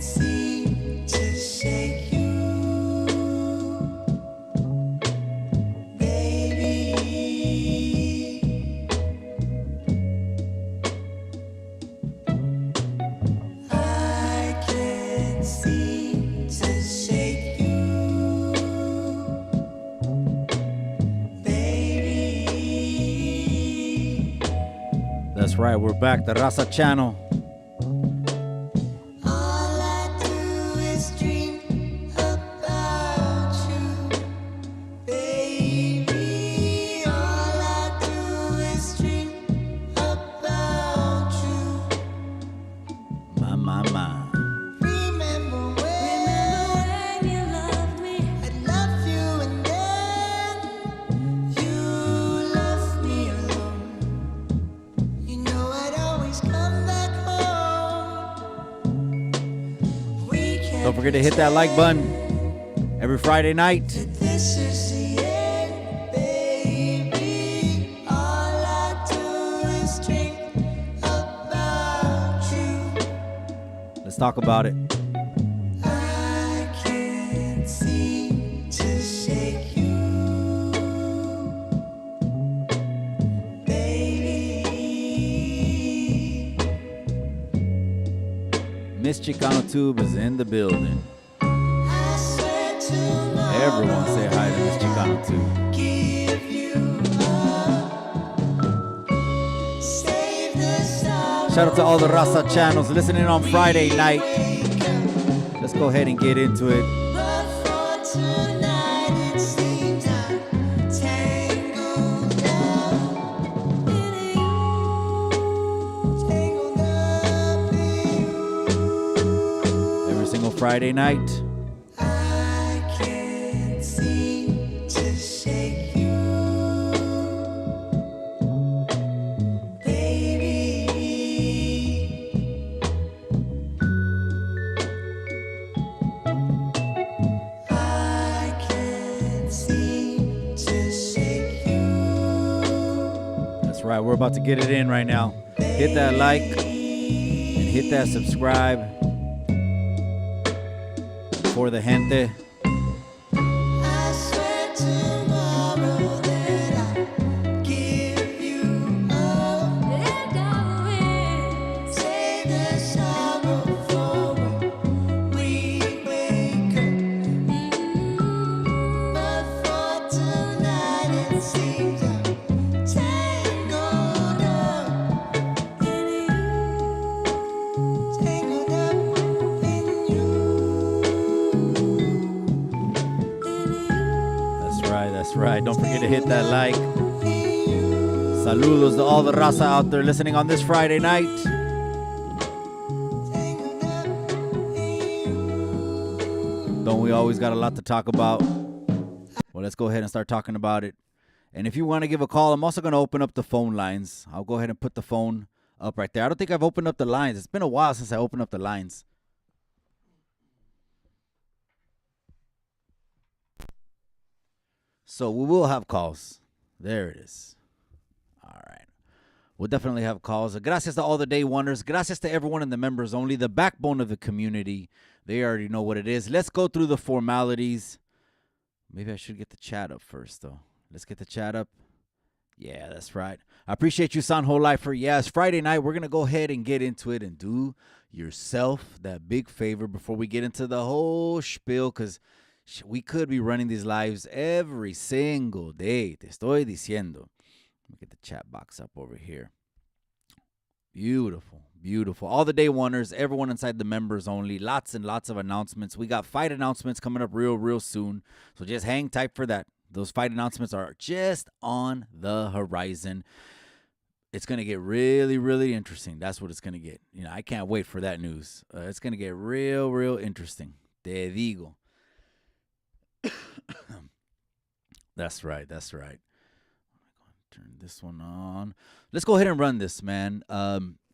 seem to shake you, baby. I can't seem to shake you, baby. That's right, we're back, the Raza Channel. All I do is dream about you, baby. All I do is dream about you. My. Remember when you loved me? I loved you, and then you left me alone. You know I'd always come back home. We can't Don't forget to hit that like button every Friday night. This is the end, baby. All I do is dream about you. Let's talk about it. I can't seem to shake you, baby. Miss Chicano Tube is in the building. I swear tomorrow Everyone say hi to Miss Chicano Tube. give you up. Save the sorrow. Shout out to all the Raza channels listening on Friday night. Let's go ahead and get into it. But for tonight, it seems I'm tangled up in you. Tangled up in you. Every single Friday night. I can't seem to shake you, baby. I can't seem to shake you, That's right, we're about to get it in right now. Hit that like and hit that subscribe for the gente. I swear tomorrow that I'll give you up. And I will save the sorrow for when we wake up. But for tonight, it seems I'm tangled up in you. Tangled up in you. That's right. Don't forget to hit that like. Saludos to all the raza out there listening on this Friday night. Don't we always got a lot to talk about? Well, let's go ahead and start talking about it. And if you want to give a call, I'm also going to open up the phone lines. I'll go ahead and put the phone up right there. I don't think I've opened up the lines. It's been a while since I opened up the lines. So we will have calls. There it is. All right. We'll definitely have calls. Gracias to all the day wonders. Gracias to everyone in the members only, the backbone of the community. They already know what it is. Let's go through the formalities. Maybe I should get the chat up first, though. Let's get the chat up. Yeah, that's right. I appreciate you, San Whole Lifer. Yeah, it's Friday night. We're going to go ahead and get into it and do yourself that big favor before we get into the whole spiel, because we could be running these lives every single day. Te estoy diciendo. Let me get the chat box up over here. Beautiful, beautiful. All the day oneers, everyone inside the members only. Lots and lots of announcements. We got fight announcements coming up real soon. So just hang tight for that. Those fight announcements are just on the horizon. It's going to get really interesting. That's what it's going to get. You know, I can't wait for that news. It's going to get real interesting. Te digo. That's right. Turn this one on. Let's go ahead and run this, man.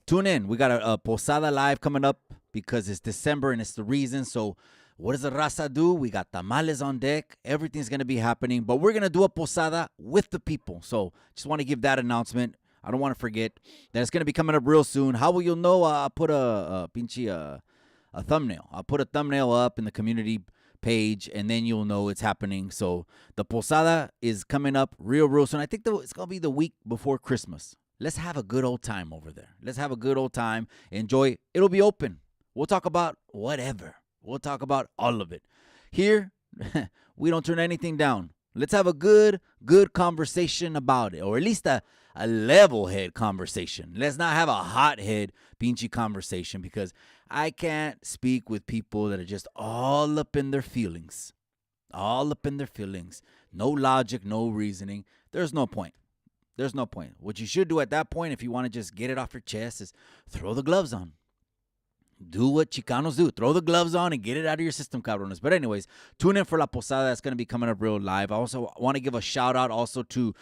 Tune in. We got a Posada live coming up because it's December and it's the reason. So what does the raza do? We got tamales on deck. Everything's going to be happening. But we're going to do a Posada with the people. So just want to give that announcement. I don't want to forget that it's going to be coming up real soon. How will you know? I put a a thumbnail. I'll put a thumbnail up in the community page, and then you'll know it's happening. So the Posada is coming up real soon. I think it's going to be the week before Christmas. Let's have a good old time over there. Let's have a good old time. Enjoy. It'll be open. We'll talk about whatever. We'll talk about all of it. Here, we don't turn anything down. Let's have a good conversation about it, or at least a level head conversation. Let's not have a hothead pinchy conversation, because I can't speak with people that are just all up in their feelings. All up in their feelings. No logic, no reasoning. There's no point. There's no point. What you should do at that point, if you want to just get it off your chest, is throw the gloves on. Do what Chicanos do. Throw the gloves on and get it out of your system, cabrones. But anyways, tune in for La Posada. That's going to be coming up real live. I also want to give a shout out also to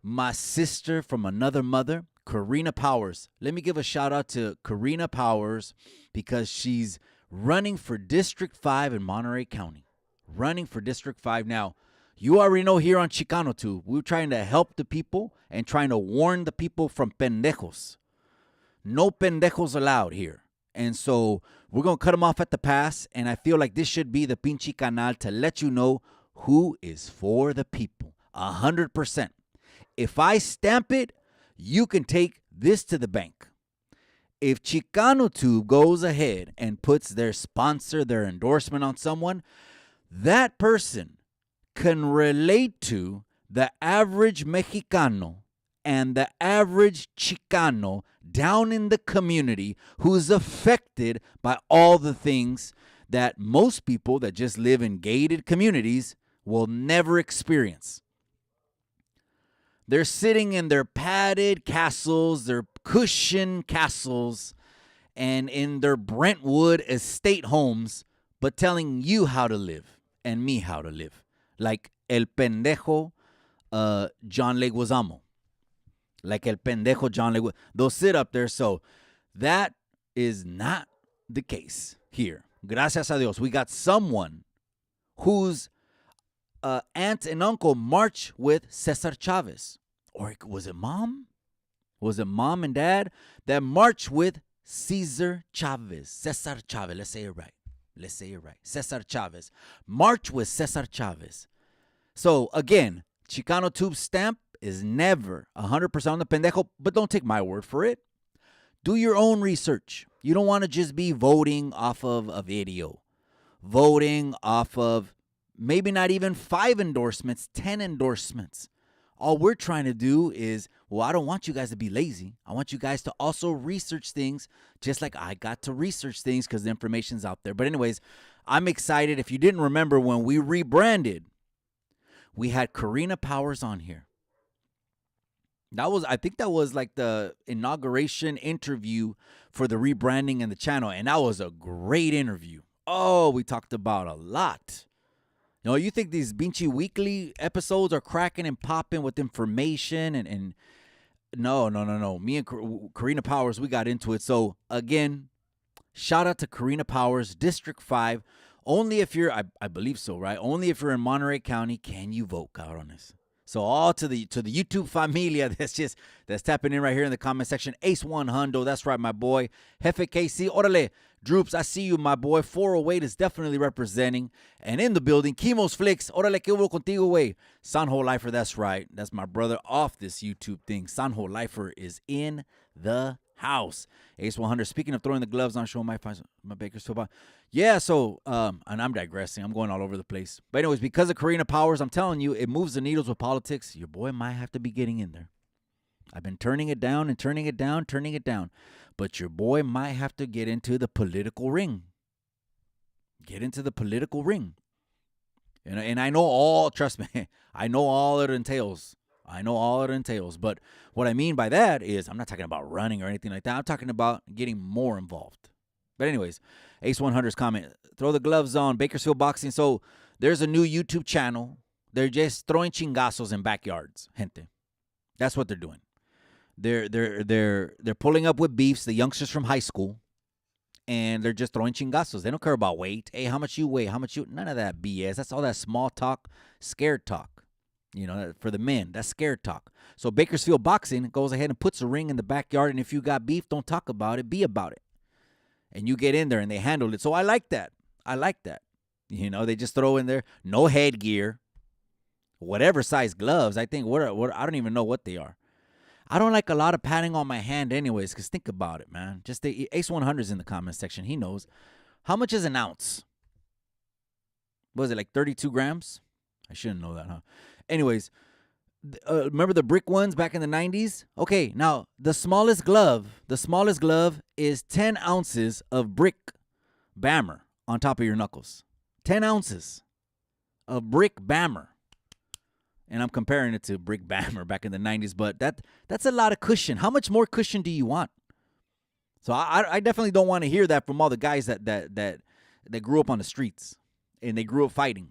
my sister from another mother, Karina Powers. Let me give a shout out to Karina Powers, because she's running for District 5 in Monterey County. Running for District 5. Now, you already know here on Chicano Tube, we're trying to help the people and trying to warn the people from pendejos. No pendejos allowed here. And so we're going to cut them off at the pass. And I feel like this should be the pinche canal to let you know who is for the people. 100%. If I stamp it, you can take this to the bank. If Chicano Tube goes ahead and puts their sponsor, their endorsement on someone, that person can relate to the average Mexicano and the average Chicano down in the community who's affected by all the things that most people that just live in gated communities will never experience. They're sitting in their padded castles, their cushion castles, and in their Brentwood estate homes, but telling you how to live and me how to live. Like el pendejo John Leguizamo. Like el pendejo John Leguizamo. They'll sit up there. So that is not the case here. Gracias a Dios. We got someone whose aunt and uncle march with Cesar Chavez. Or was it mom? Was it mom and dad that marched with Cesar Chavez? Cesar Chavez. Let's say it right. Let's say it right. Cesar Chavez. March with Cesar Chavez. So, again, Chicano Tube stamp is never 100% on the pendejo, but don't take my word for it. Do your own research. You don't want to just be voting off of a video. Voting off of maybe not even 5 endorsements, 10 endorsements. All we're trying to do is, well, I don't want you guys to be lazy. I want you guys to also research things just like I got to research things because the information's out there. But anyways, I'm excited. If you didn't remember, when we rebranded, we had Karina Powers on here. I think that was like the inauguration interview for the rebranding and the channel. And that was a great interview. Oh, we talked about a lot. You know, you think these Beachy Weekly episodes are cracking and popping with information and no. Me and Karina Powers, we got into it. So, again, shout out to Karina Powers, District 5. Only if you're, I believe so, right? Only if you're in Monterey County can you vote, cabrones. So all to the YouTube familia that's tapping in right here in the comment section. Ace 1 Hundo, that's right, my boy. Jefe KC, orale. Droops, I see you, my boy. 408 is definitely representing. And in the building, Kimos Flicks, orale, que hubo contigo, wey. Sanjo Lifer, that's right. That's my brother off this YouTube thing. Sanjo Lifer is in the house. Ace 100, speaking of throwing the gloves on, showing my Bakersfield. Yeah, so, and I'm digressing. I'm going all over the place. But anyways, because of Karina Powers, I'm telling you, it moves the needles with politics. Your boy might have to be getting in there. I've been turning it down and turning it down. But your boy might have to get into the political ring. Get into the political ring. And I know all, trust me, I know all it entails. But what I mean by that is I'm not talking about running or anything like that. I'm talking about getting more involved. But anyways, Ace 100's comment, throw the gloves on, Bakersfield Boxing. So there's a new YouTube channel. They're just throwing chingazos in backyards, gente. That's what they're doing. They're pulling up with beefs, the youngsters from high school, and they're just throwing chingazos. They don't care about weight. Hey, how much you weigh? None of that BS. That's all that small talk, scared talk. You know, for the men, that's scared talk. So Bakersfield Boxing goes ahead and puts a ring in the backyard, and if you got beef, don't talk about it, be about it. and you get in there and they handle it. So I like that. I like that. You know, they just throw in there no headgear, whatever size gloves. I think what I don't even know what they are. I don't like a lot of patting on my hand anyways, because think about it, man. Just the Ace 100's in the comment section. He knows. How much is an ounce? What was it, like 32 grams? I shouldn't know that, huh? Anyways, remember the brick ones back in the 90s? Okay, now the smallest glove is 10 ounces of brick bammer on top of your knuckles. 10 ounces of brick bammer. And I'm comparing it to brick bammer back in the 90s, but that's a lot of cushion. How much more cushion do you want? So I definitely don't want to hear that from all the guys that grew up on the streets and they grew up fighting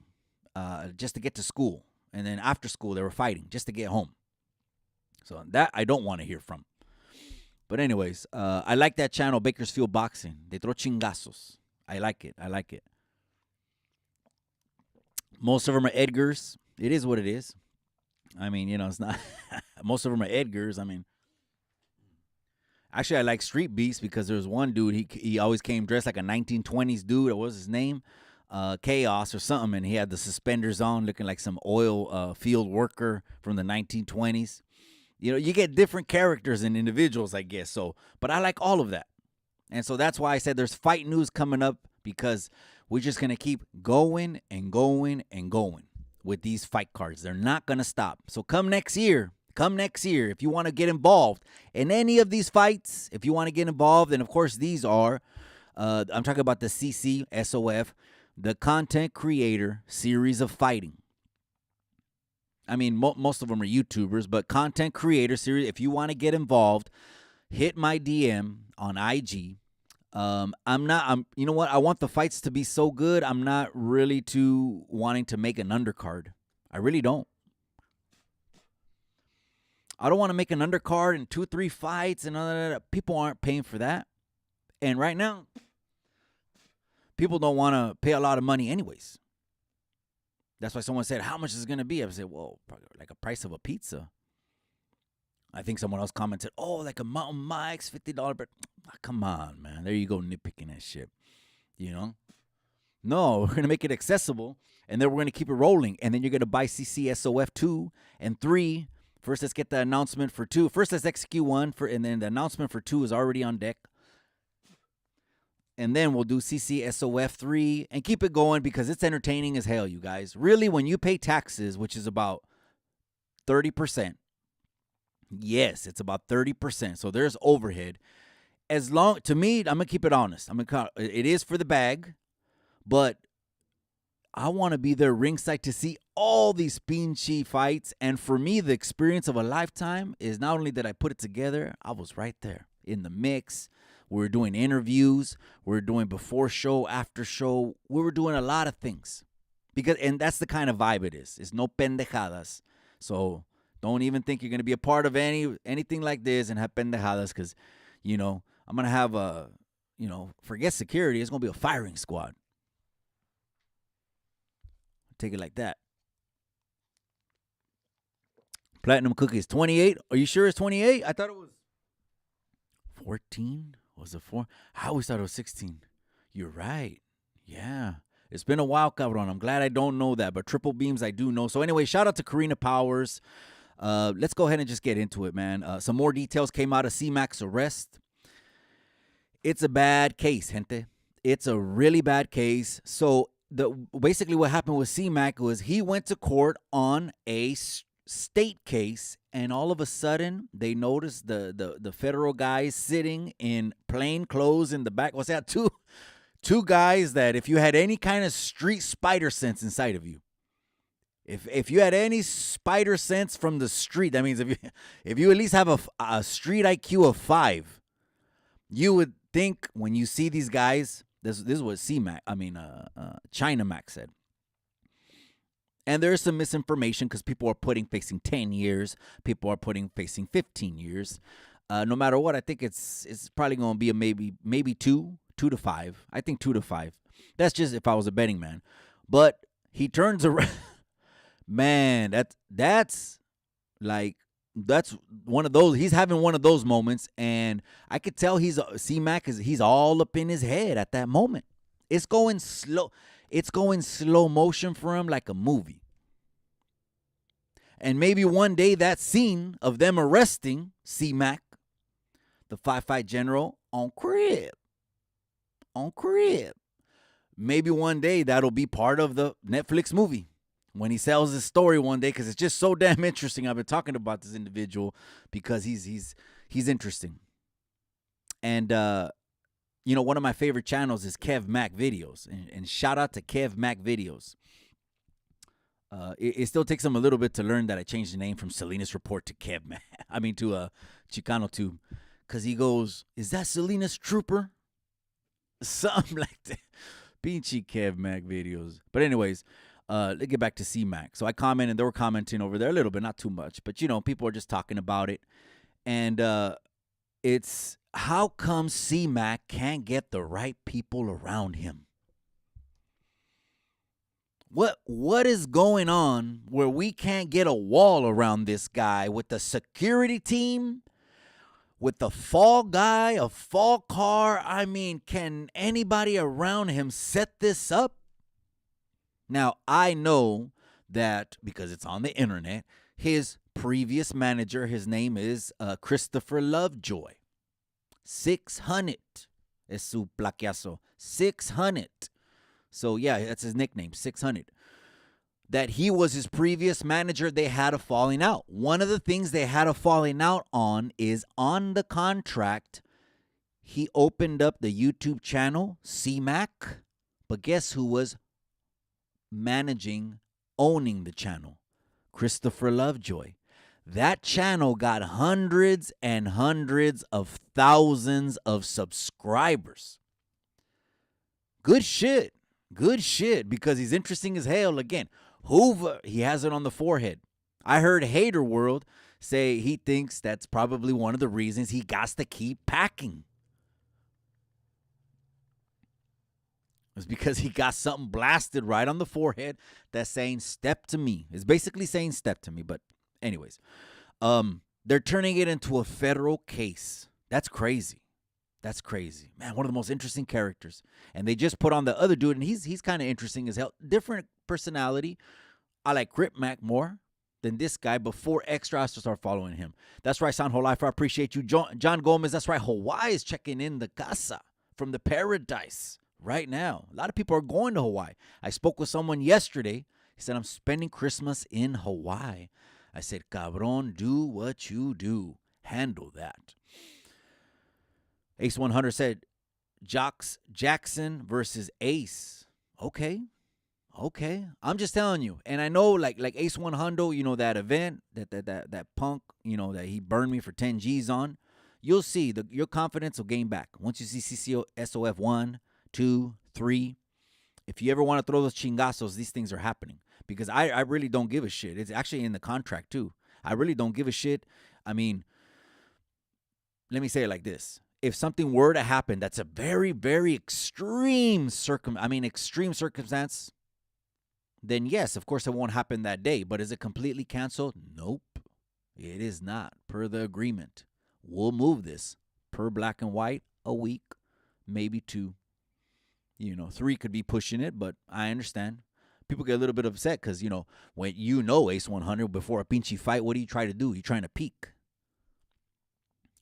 just to get to school. And then after school, they were fighting just to get home. So that I don't want to hear from. But anyways, I like that channel, Bakersfield Boxing. They throw chingazos. I like it. Most of them are Edgars. It is what it is. I mean, you know, it's not. Most of them are Edgars. I mean, actually, I like Street Beast because there was one dude. He always came dressed like a 1920s dude. What was his name? Chaos or something, and he had the suspenders on, looking like some oil field worker from the 1920s. You know, you get different characters and individuals, I guess. So, but I like all of that, and so that's why I said there's fight news coming up, because we're just gonna keep going and going and going with these fight cards. They're not gonna stop. So come next year, if you want to get involved in any of these fights, if you want to get involved, and of course these are, I'm talking about the CCSOF. The Content Creator Series of Fighting. I mean, most of them are YouTubers, but Content Creator Series, if you want to get involved, hit my DM on IG. You know what? I want the fights to be so good, I'm not really too wanting to make an undercard. I really don't. I don't want to make an undercard and 2-3 fights and all that. People aren't paying for that. And right now, people don't want to pay a lot of money anyways. That's why someone said, how much is it going to be? I said, well, probably like a price of a pizza. I think someone else commented, oh, like a Mountain Mike's $50. But come on, man. There you go, nitpicking that shit. You know? No, we're going to make it accessible, and then we're going to keep it rolling. And then you're going to buy CCSOF 2 and 3. First, let's get the announcement for 2. First, let's execute 1, and then the announcement for 2 is already on deck. And then we'll do CCSOF 3 and keep it going, because it's entertaining as hell, you guys. Really, when you pay taxes, which is about 30%. Yes, it's about 30%. So there's overhead. To me, I'm going to keep it honest. It is for the bag, but I want to be there ringside to see all these pinche fights. And for me, the experience of a lifetime is not only that I put it together, I was right there in the mix. We were doing interviews. We were doing before show, after show. We were doing a lot of things. And that's the kind of vibe it is. It's no pendejadas. So don't even think you're going to be a part of anything like this and have pendejadas, because, you know, I'm going to have forget security. It's going to be a firing squad. Take it like that. Platinum Cookies, 28. Are you sure it's 28? I thought it was 14. Was it 4? I always thought it was 16. You're right. Yeah. It's been a while, cabron. I'm glad I don't know that, but triple beams I do know. So anyway, shout out to Karina Powers. Let's go ahead and just get into it, man. Some more details came out of C-Mac's arrest. It's a bad case, gente. It's a really bad case. So basically what happened with C-Mac was he went to court on a state case, and all of a sudden they noticed the federal guys sitting in plain clothes in the back. What's that? Two guys that if you had any kind of street spider sense inside of you, if you had any spider sense from the street, that means if you at least have a street IQ of 5, you would think when you see these guys. This is what China Mac said. And there's some misinformation because people are facing 10 years. People are facing 15 years. No matter what, I think it's probably going to be a maybe 2 to 5. I think 2 to 5. That's just if I was a betting man. But he turns around. Man, that's like that's one of those. He's having one of those moments, and I could tell C-Mac he's all up in his head at that moment. It's going slow. It's going slow motion for him like a movie. And maybe one day that scene of them arresting C-Mac, the fight general, on Crip, maybe one day that'll be part of the Netflix movie when he sells his story one day, because it's just so damn interesting. I've been talking about this individual because he's interesting. And one of my favorite channels is Kev Mac Videos, and shout out to Kev Mac Videos. It still takes him a little bit to learn that I changed the name from Salinas Report to Kev Mac. To Chicano Tube, because he goes, "Is that Salinas Trooper?" Something like that. Pinchy Kev Mac Videos. But anyways, let's get back to C-Mac. So I commented, they were commenting over there a little bit, not too much, but people are just talking about it. And it's how come C-Mac can't get the right people around him? What is going on where we can't get a wall around this guy with the security team, with the fall guy, a fall car? Can anybody around him set this up? Now, I know that because it's on the internet, his previous manager, his name is Christopher Lovejoy. 600 es su plaquiazo. 600. So, yeah, that's his nickname, 600. That he was his previous manager. They had a falling out. One of the things they had a falling out on is on the contract, he opened up the YouTube channel, C-Mac. But guess who was owning the channel? Christopher Lovejoy. That channel got hundreds and hundreds of thousands of subscribers. Good shit, because he's interesting as hell. Again, Hoover, he has it on the forehead. I heard Hater World say he thinks that's probably one of the reasons he got to keep packing. It's because he got something blasted right on the forehead that's saying "step to me." It's basically saying "step to me." But anyways, they're turning it into a federal case. That's crazy. Man, one of the most interesting characters. And they just put on the other dude, and he's kind of interesting as hell. Different personality. I like Crip Mac more than this guy. Before Extra has to start following him. That's right, San Life. I appreciate you. John Gomez, that's right. Hawaii is checking in the casa from the paradise right now. A lot of people are going to Hawaii. I spoke with someone yesterday. He said, I'm spending Christmas in Hawaii. I said, cabron, do what you do. Handle that. Ace 100 said, Jackson versus Ace. Okay. I'm just telling you. And I know like Ace 100, that event, that punk, that he burned me for 10 G's on. You'll see your confidence will gain back. Once you see SOF 1, 2, 3. If you ever want to throw those chingazos, these things are happening. Because I really don't give a shit. It's actually in the contract too. I really don't give a shit. Let me say it like this. If something were to happen that's a very, very extreme circumstance, then yes, of course it won't happen that day. But is it completely canceled? Nope. It is not, per the agreement. We'll move this per black and white a week, maybe 2. 3 could be pushing it, but I understand. People get a little bit upset because, when Ace 100 before a pinchy fight, what do you try to do? You're trying to peak,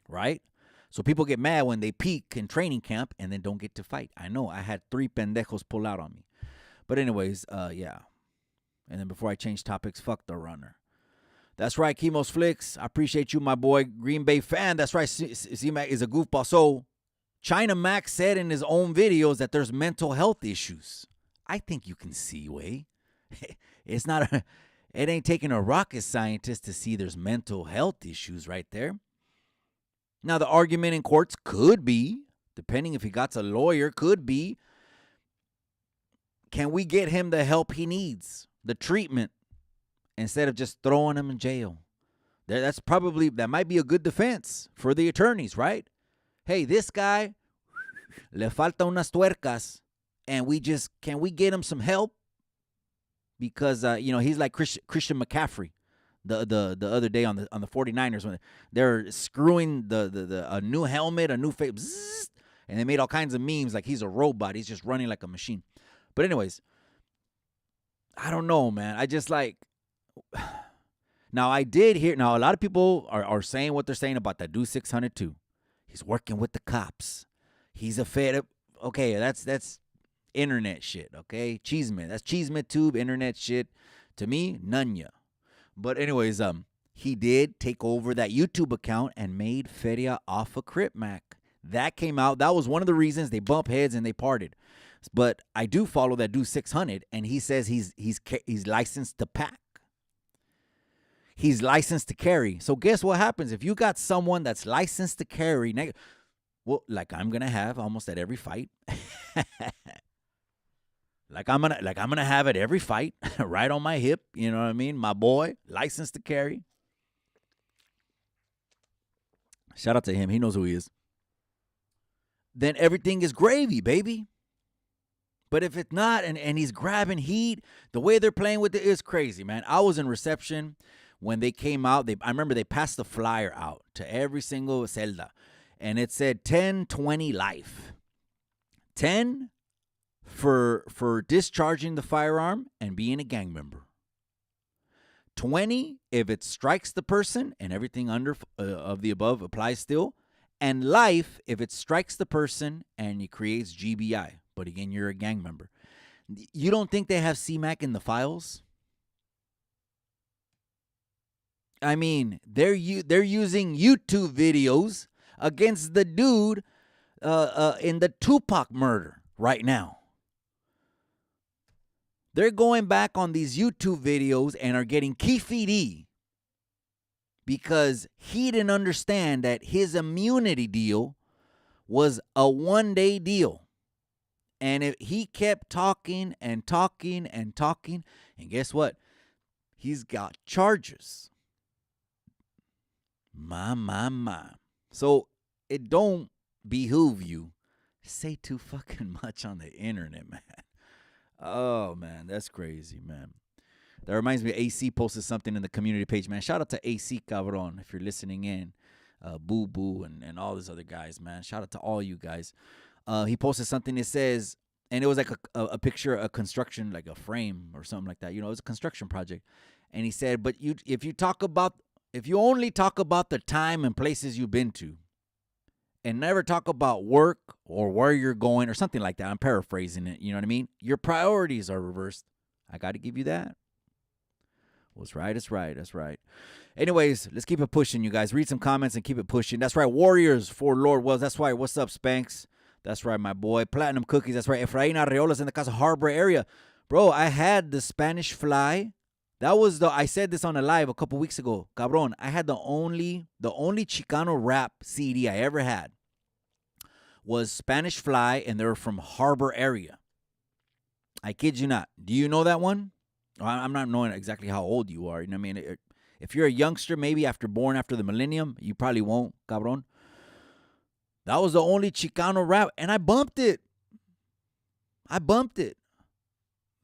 right? So people get mad when they peak in training camp and then don't get to fight. I know. I had 3 pendejos pull out on me. But anyways, yeah. And then before I change topics, fuck the runner. That's right, Chemos Flicks. I appreciate you, my boy. Green Bay fan. That's right, C-Mac is a goofball. So China Mac said in his own videos that there's mental health issues. I think you can see, Way. It ain't taking a rocket scientist to see there's mental health issues right there. Now, the argument in courts could be, depending if he got a lawyer, could be, can we get him the help he needs, the treatment, instead of just throwing him in jail? That might be a good defense for the attorneys, right? Hey, this guy, le falta unas tuercas, and can we get him some help? Because, he's like Christian McCaffrey, the other day on the 49ers when they're screwing the a new helmet, a new face, and they made all kinds of memes like he's a robot. He's just running like a machine. But anyways, I don't know, man. I just like now I did hear now a lot of people are saying what they're saying about that dude 602. He's working with the cops. He's a fed. Okay, that's internet shit. Okay, Cheeseman. That's Cheeseman tube internet shit. To me, none ya. But anyways, he did take over that YouTube account and made feria off of Crip Mac. That came out. That was one of the reasons they bump heads and they parted. But I do follow that dude 600, and he says he's licensed to pack. He's licensed to carry. So guess what happens if you got someone that's licensed to carry? Well, like I'm gonna have almost at every fight. Like I'm gonna have at every fight, right on my hip. You know what I mean? My boy, licensed to carry. Shout out to him. He knows who he is. Then everything is gravy, baby. But if it's not, and he's grabbing heat, the way they're playing with it is crazy, man. I was in reception when they came out. I remember they passed the flyer out to every single celda, and it said 10-20 life. 10 for discharging the firearm and being a gang member. 20 if it strikes the person and everything under of the above applies still. And life if it strikes the person and it creates GBI. But again, you're a gang member. You don't think they have CMAC in the files? I mean, they're using YouTube videos against the dude in the Tupac murder right now. They're going back on these YouTube videos and are getting kifidi because he didn't understand that his immunity deal was a one-day deal. And he kept talking and talking and talking. And guess what? He's got charges. My. So it don't behoove you to say too fucking much on the internet, man. Oh, man, that's crazy, man. That reminds me, AC posted something in the community page, man. Shout out to AC Cabron if you're listening in. Boo Boo and all these other guys, man. Shout out to all you guys. He posted something that says, and it was like a picture, a construction, like a frame or something like that. You know, it was a construction project. And he said, but if you only talk about the time and places you've been to, and never talk about work or where you're going or something like that. I'm paraphrasing it. You know what I mean? Your priorities are reversed. I got to give you that. What's right is right. That's right. Anyways, let's keep it pushing, you guys. Read some comments and keep it pushing. That's right. Warriors for Lord Wells. That's right. What's up, Spanx? That's right, my boy. Platinum Cookies. That's right. Efrain Arreola's in the Casa Harbor area. Bro, I had the Spanish Fly. That was I said this on a live a couple weeks ago. Cabron, I had the only Chicano rap CD I ever had was Spanish Fly, and they were from Harbor area. I kid you not. Do you know that one? I'm not knowing exactly how old you are. You know what I mean? If you're a youngster, maybe born after the millennium, you probably won't, cabron. That was the only Chicano rap, and I bumped it.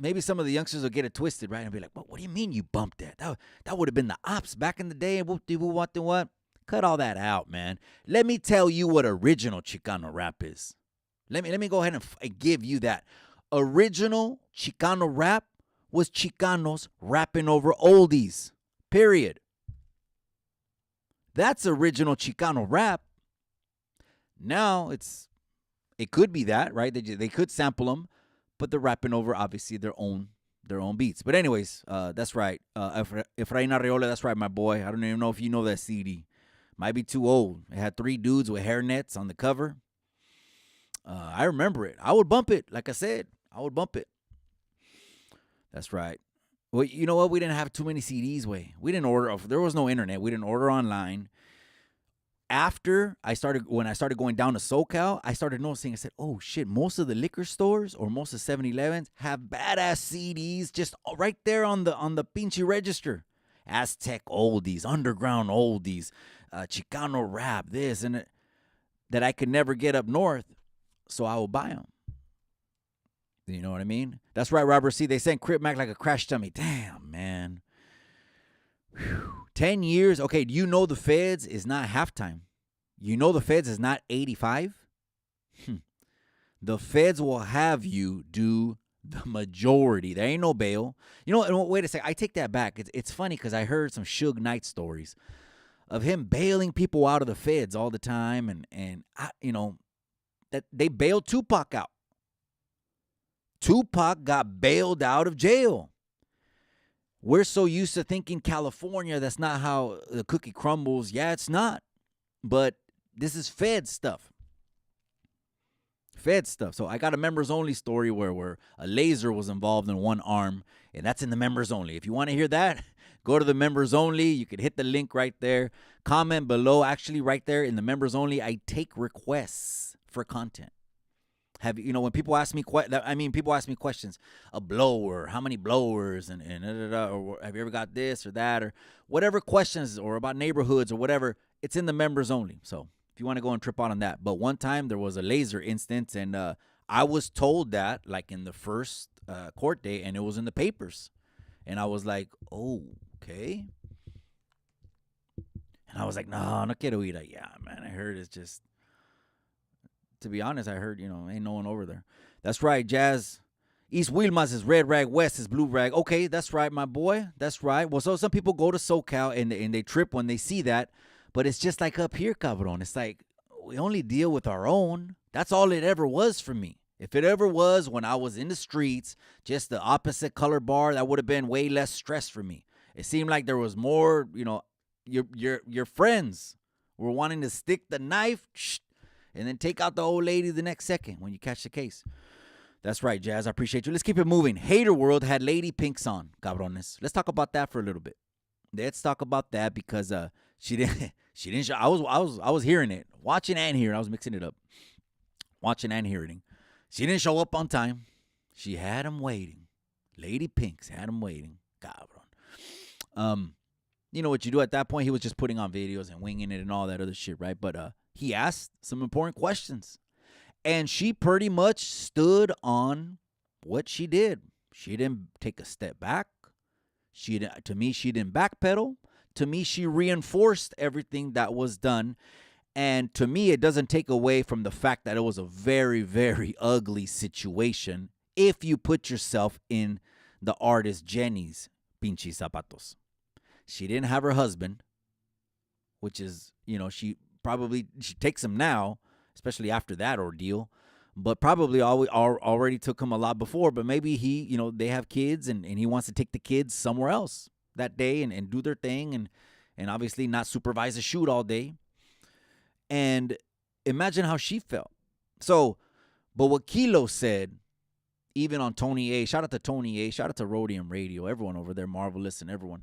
Maybe some of the youngsters will get it twisted, right? And be like, what do you mean you bumped that? That would have been the ops back in the day. What? Cut all that out, man. Let me tell you what original Chicano rap is. Let me go ahead and give you that. Original Chicano rap was Chicanos rapping over oldies, period. That's original Chicano rap. Now it could be that, right? They could sample them, but they're rapping over obviously their own beats. But anyways, that's right. Efrain Arreola, that's right, my boy. I don't even know if you know that CD. Might be too old. It had 3 dudes with hairnets on the cover. I remember it. I would bump it. Like I said, I would bump it. That's right. Well, you know what? We didn't have too many CDs. We didn't order. There was no internet. We didn't order online. When I started going down to SoCal, I started noticing, I said, oh shit, most of the liquor stores or most of 7-Elevens have badass CDs just right there on the pinche register. Aztec oldies, underground oldies, Chicano rap, this and that I could never get up north, so I will buy them. You know what I mean? That's right, Robert C. They sent Crip Mac like a crash dummy. Damn, man. 10 years. Okay, you know the feds is not halftime. You know the feds is not 85. The feds will have you do the majority. There ain't no bail. You know, and wait a second. I take that back. It's funny because I heard some Suge Knight stories of him bailing people out of the feds all the time, and that they bailed Tupac out. Tupac got bailed out of jail. We're so used to thinking California, that's not how the cookie crumbles. Yeah, it's not. But this is Fed stuff. Fed stuff. So I got a members only story where a laser was involved in one arm, and that's in the members only. If you want to hear that, go to the members only. You can hit the link right there. Comment below. Actually, right there in the members only, I take requests for content. When people ask me people ask me questions, a blower, how many blowers, and or have you ever got this or that, or whatever questions, or about neighborhoods or whatever, it's in the members only. So if you want to go and trip out on that. But one time there was a laser instance, and I was told that like in the first court day, and it was in the papers, and I was like, oh, okay. And I was like, no quiero ir allá, man. I heard it's just. To be honest, I heard, ain't no one over there. That's right, Jazz. East Wilmas is red rag, West is blue rag. Okay, that's right, my boy. That's right. Well, so some people go to SoCal and they trip when they see that. But it's just like up here, cabron. It's like we only deal with our own. That's all it ever was for me. If it ever was when I was in the streets, just the opposite color bar, that would have been way less stress for me. It seemed like there was more, your friends were wanting to stick the knife. And then take out the old lady the next second when you catch the case. That's right, Jazz. I appreciate you. Let's keep it moving. Hater World had Lady Pinks on, cabrones. Let's talk about that for a little bit. Let's talk about that because she didn't show. I was hearing it, watching and hearing. I was mixing it up, watching and hearing. She didn't show up on time. She had him waiting. Lady Pinks had him waiting, cabron. You know what you do at that point? He was just putting on videos and winging it and all that other shit, right? But he asked some important questions. And she pretty much stood on what she did. She didn't take a step back. To me, she didn't backpedal. To me, she reinforced everything that was done. And to me, it doesn't take away from the fact that it was a very, very ugly situation if you put yourself in the artist Jenny's pinche zapatos. She didn't have her husband, which is, she takes him now, especially after that ordeal, but probably already took him a lot before. But maybe he, they have kids and he wants to take the kids somewhere else that day and do their thing and obviously not supervise a shoot all day. And imagine how she felt. So, but what Kilo said, even on Tony A, shout out to Tony A, shout out to Rhodium Radio, everyone over there, Marvelous and everyone.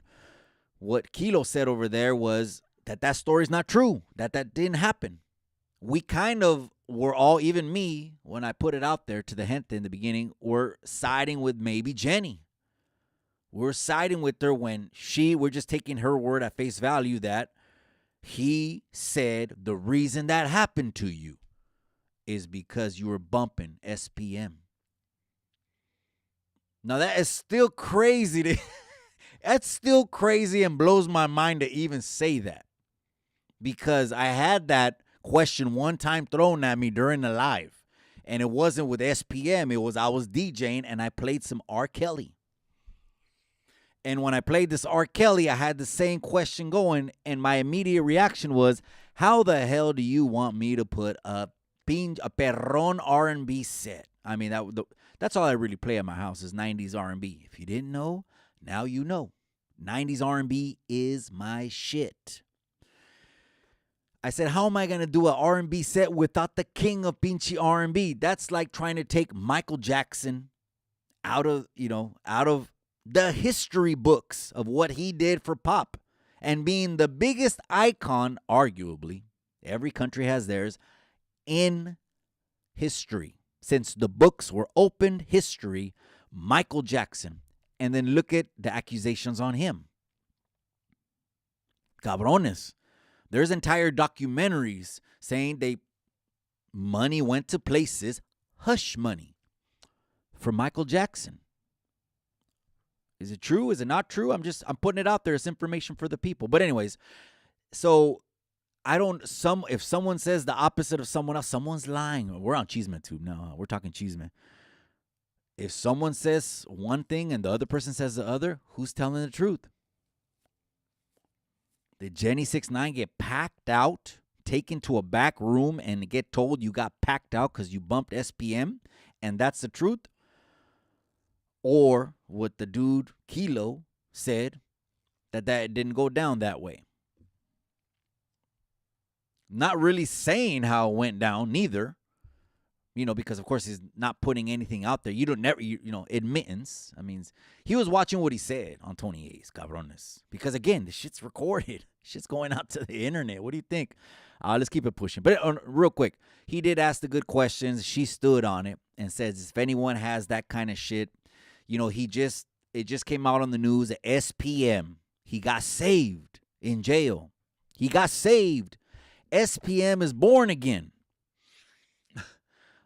What Kilo said over there was that story's not true, that didn't happen. We kind of were all, even me, when I put it out there to the gente in the beginning, were siding with maybe Jenny. We're siding with her when we're just taking her word at face value that he said the reason that happened to you is because you were bumping SPM. Now that is still crazy that's still crazy and blows my mind to even say that. Because I had that question one time thrown at me during the live. And it wasn't with SPM. It was I was DJing and I played some R. Kelly. And when I played this R. Kelly, I had the same question going. And my immediate reaction was, how the hell do you want me to put a perron R&B set? I mean, that's all I really play at my house is 90s R&B. If you didn't know, now you know. 90s R&B is my shit. I said, how am I going to do an R&B set without the king of pinche R&B? That's like trying to take Michael Jackson out of the history books of what he did for pop and being the biggest icon, arguably, every country has theirs, in history. Since the books were opened, history, Michael Jackson. And then look at the accusations on him. Cabrones. There's entire documentaries saying money went to places, hush money, for Michael Jackson. Is it true? Is it not true? I'm putting it out there as information for the people. But anyways, so if someone says the opposite of someone else, someone's lying. We're on Cheeseman Tube now. We're talking Cheeseman. If someone says one thing and the other person says the other, who's telling the truth? Did Jenny 6ix9ine get packed out, taken to a back room, and get told you got packed out because you bumped SPM, and that's the truth? Or what the dude Kilo said, that didn't go down that way? Not really saying how it went down, neither. Because of course he's not putting anything out there. Admittance. I mean, he was watching what he said on Tony A's, cabrones. Because again, the shit's recorded. Shit's going out to the internet. What do you think? Let's keep it pushing. But real quick, he did ask the good questions. She stood on it and says, if anyone has that kind of shit, it just came out on the news that SPM, he got saved in jail. He got saved. SPM is born again.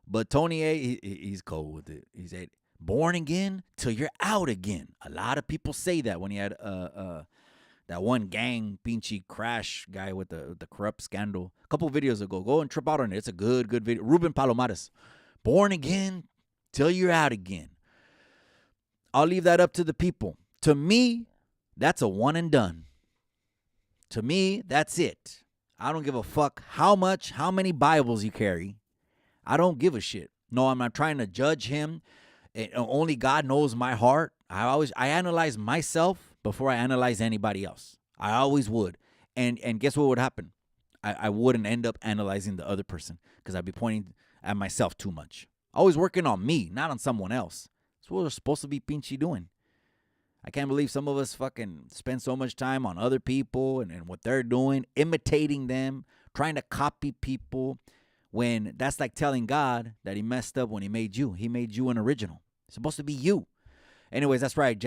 But Tony A, he's cold with it. He said, born again till you're out again. A lot of people say that when he had that one gang pinchy crash guy with the corrupt scandal. A couple videos ago. Go and trip out on it. It's a good video. Ruben Palomares. Born again till you're out again. I'll leave that up to the people. To me, that's a one and done. To me, that's it. I don't give a fuck how many Bibles you carry. I don't give a shit. No, I'm not trying to judge him. Only God knows my heart. I analyze myself before I analyze anybody else. I always would. And guess what would happen? I wouldn't end up analyzing the other person because I'd be pointing at myself too much. Always working on me, not on someone else. That's what we're supposed to be pinchy doing. I can't believe some of us fucking spend so much time on other people and what they're doing, imitating them, trying to copy people, when that's like telling God that he messed up when he made you. He made you an original. It's supposed to be you. Anyways, that's right.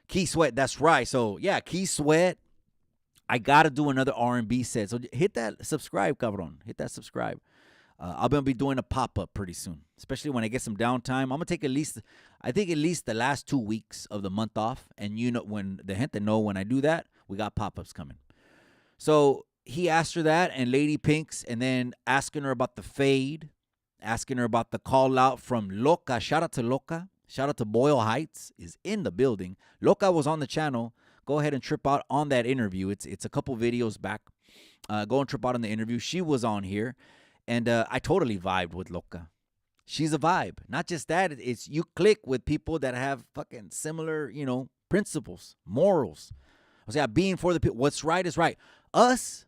Key Sweat, that's right. So, yeah, Key Sweat. I got to do another R&B set. So hit that subscribe, cabron. Hit that subscribe. I'm going to be doing a pop-up pretty soon, especially when I get some downtime. I'm going to take at least the last 2 weeks of the month off. And when the gente know when I do that, we got pop-ups coming. So he asked her that, and Lady Pinks, and then asking her about the fade, asking her about the call out from Loca. Shout out to Loca. Shout out to Boyle Heights is in the building. Loca was on the channel. Go ahead and trip out on that interview. It's a couple videos back. Go and trip out on the interview. She was on here, and I totally vibed with Loca. She's a vibe. Not just that. It's you click with people that have fucking similar, principles, morals. I was being for the people. What's right is right. Us,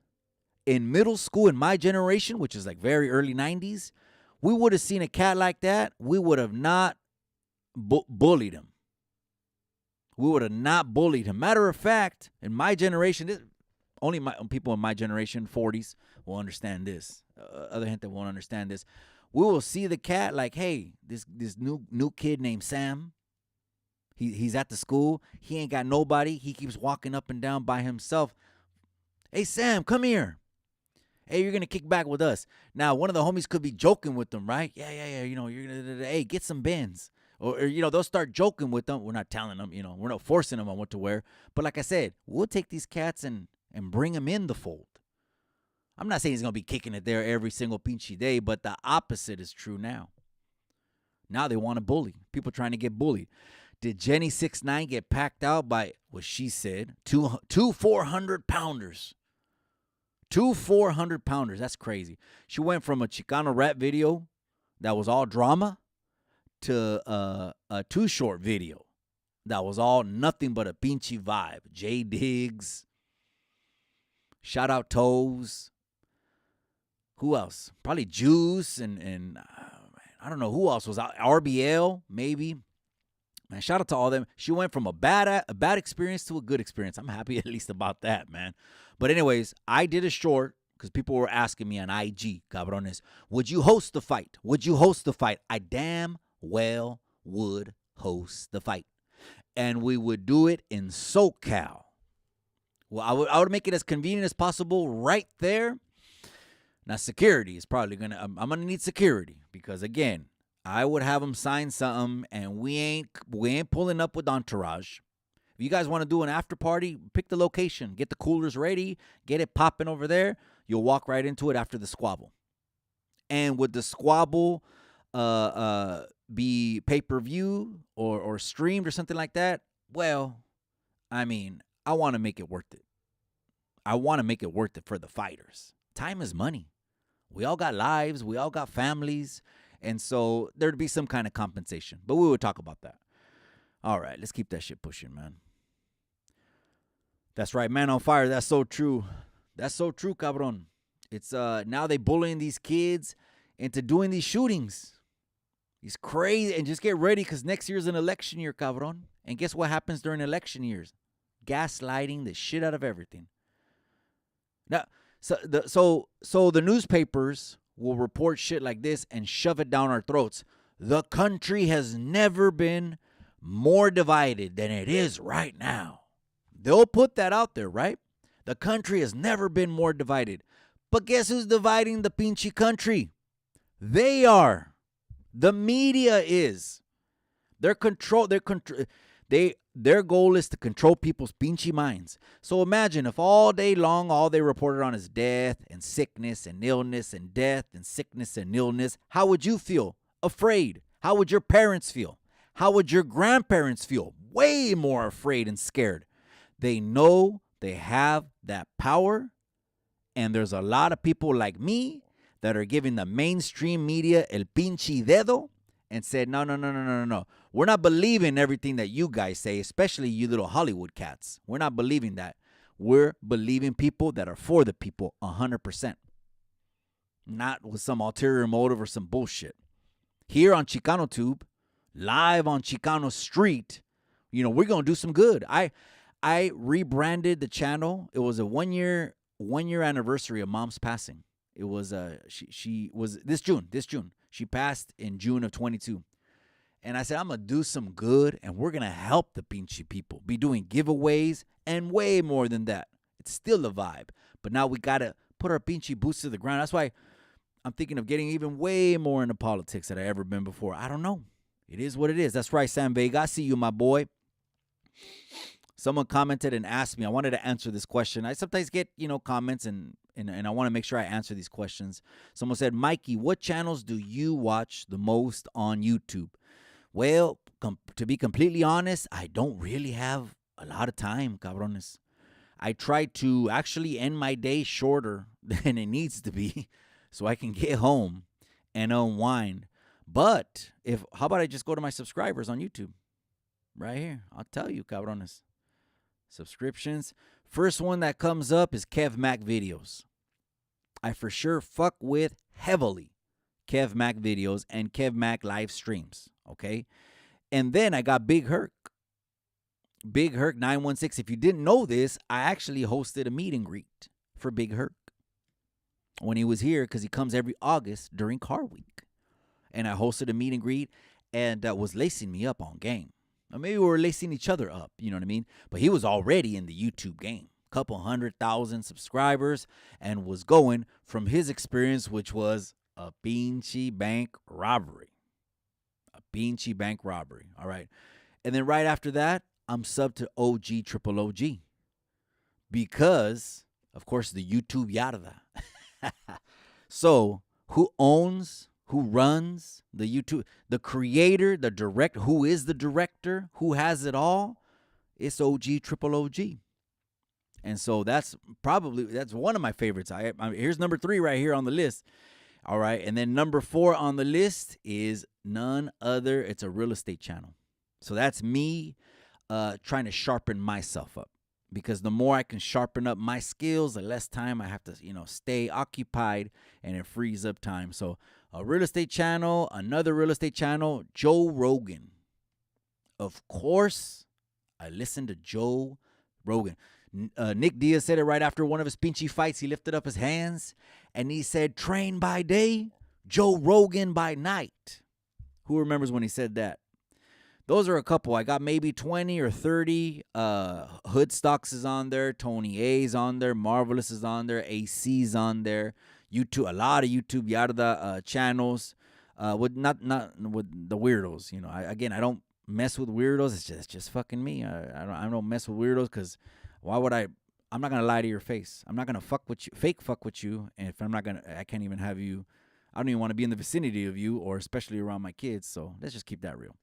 in middle school, in my generation, which is like very early 90s, we would have seen a cat like that. We would have not bullied him. We would have not bullied him. Matter of fact, in my generation, only people in my generation, 40s, will understand this. Other gente won't understand this. We will see the cat like, hey, this new kid named Sam. He's at the school. He ain't got nobody. He keeps walking up and down by himself. Hey, Sam, come here. Hey, you're going to kick back with us. Now, one of the homies could be joking with them, right? Yeah. You're going to, hey, get some bins. Or, they'll start joking with them. We're not telling them, we're not forcing them on what to wear. But like I said, we'll take these cats and bring them in the fold. I'm not saying he's going to be kicking it there every single pinchy day, but the opposite is true now. Now they want to bully. People trying to get bullied. Did Jenny 6ix9ine get packed out by what she said? Two 400-pounders. 2 400-pounders. That's crazy. She went from a Chicano rap video that was all drama to a Too Short video that was all nothing but a pinchy vibe. J Diggs. Shout out Toes. Who else? Probably Juice and I don't know who else was out. RBL, maybe. Man, shout out to all them. She went from a bad experience to a good experience. I'm happy at least about that, man. But anyways, I did a short because people were asking me on IG, cabrones, would you host the fight? Would you host the fight? I damn well would host the fight. And we would do it in SoCal. Well, I would make it as convenient as possible right there. Now, security is probably I'm going to need security because, again, I would have them sign something, and we ain't pulling up with entourage. If you guys want to do an after party, pick the location, get the coolers ready, get it popping over there. You'll walk right into it after the squabble. And would the squabble be pay-per-view or streamed or something like that? Well, I mean, I want to make it worth it. I want to make it worth it for the fighters. Time is money. We all got lives. We all got families. And so there'd be some kind of compensation. But we would talk about that. All right, let's keep that shit pushing, man. That's right, man on fire. That's so true. That's so true, cabron. It's now they bullying these kids into doing these shootings. It's crazy. And just get ready, because next year's an election year, cabron. And guess what happens during election years? Gaslighting the shit out of everything. Now, so the newspapers will report shit like this and shove it down our throats. The country has never been more divided than it is right now. They'll put that out there, right? The country has never been more divided. But guess who's dividing the pinchy country? They are. The media is. Their goal is to control people's pinchy minds. So imagine if all day long all they reported on is death and sickness and illness and death and sickness and illness. How would you feel? Afraid. How would your parents feel? How would your grandparents feel? Way more afraid and scared. They know they have that power, and there's a lot of people like me that are giving the mainstream media el pinche dedo and said, no. We're not believing everything that you guys say, especially you little Hollywood cats. We're not believing that. We're believing people that are for the people 100%. Not with some ulterior motive or some bullshit. Here on Chicano Tube, live on Chicano Street, we're going to do some good. I rebranded the channel. It was a one year anniversary of Mom's passing. It was she was this June. She passed in June of 22. And I said, I'm going to do some good, and we're going to help the pinchy people. Be doing giveaways and way more than that. It's still a vibe. But now we got to put our pinchy boots to the ground. That's why I'm thinking of getting even way more into politics than I've ever been before. I don't know. It is what it is. That's right, Sam Vega. I see you, my boy. Someone commented and asked me. I wanted to answer this question. I sometimes get, comments, and I want to make sure I answer these questions. Someone said, Mikey, what channels do you watch the most on YouTube? Well, to be completely honest, I don't really have a lot of time, cabrones. I try to actually end my day shorter than it needs to be so I can get home and unwind. But how about I just go to my subscribers on YouTube? Right here. I'll tell you, cabrones. Subscriptions. First one that comes up is Kev Mac videos. I for sure fuck with heavily Kev Mac videos and Kev Mac live streams. Okay. And then I got Big Herc. Big Herc 916. If you didn't know this, I actually hosted a meet and greet for Big Herc when he was here, because he comes every August during Car Week. And I hosted a meet and greet and was lacing me up on game. Or maybe we were lacing each other up, you know what I mean? But he was already in the YouTube game. Couple 100,000 subscribers, and was going from his experience, which was a pinchy bank robbery. A pinchy bank robbery. All right. And then right after that, I'm subbed to OG Triple OG. Because, of course, the YouTube yarda. So, who runs the YouTube? The creator, the director. Who is the director? Who has it all? It's OG Triple OG. And so that's one of my favorites. Here's number 3 right here on the list. All right. And then number 4 on the list is none other. It's a real estate channel. So that's me trying to sharpen myself up. Because the more I can sharpen up my skills, the less time I have to, stay occupied, and it frees up time. So a real estate channel, another real estate channel, Joe Rogan. Of course, I listen to Joe Rogan. Nick Diaz said it right after one of his pinchy fights. He lifted up his hands and he said, train by day, Joe Rogan by night. Who remembers when he said that? Those are a couple. I got maybe 20 or 30. Hood Stocks is on there. Tony A's on there. Marvelous is on there. AC's on there. YouTube, a lot of YouTube Yarda channels. With not with the weirdos. You know, I don't mess with weirdos. It's just fucking me. I don't mess with weirdos because why would I? I'm not gonna lie to your face. I'm not gonna fake fuck with you. And if I can't even have you. I don't even want to be in the vicinity of you, or especially around my kids. So let's just keep that real.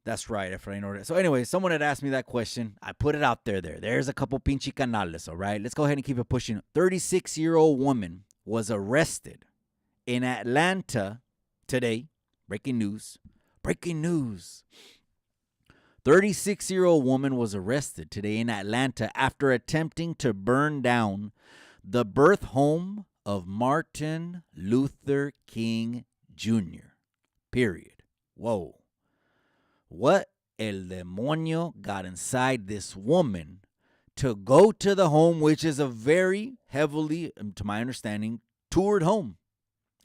That's right, Efrain. So anyway, someone had asked me that question. I put it out there. There's a couple pinche canales, all right? Let's go ahead and keep it pushing. 36-year-old woman was arrested in Atlanta today. Breaking news. Breaking news. 36-year-old woman was arrested today in Atlanta after attempting to burn down the birth home of Martin Luther King Jr. Period. Whoa. What el demonio got inside this woman to go to the home, which is a very heavily, to my understanding, toured home.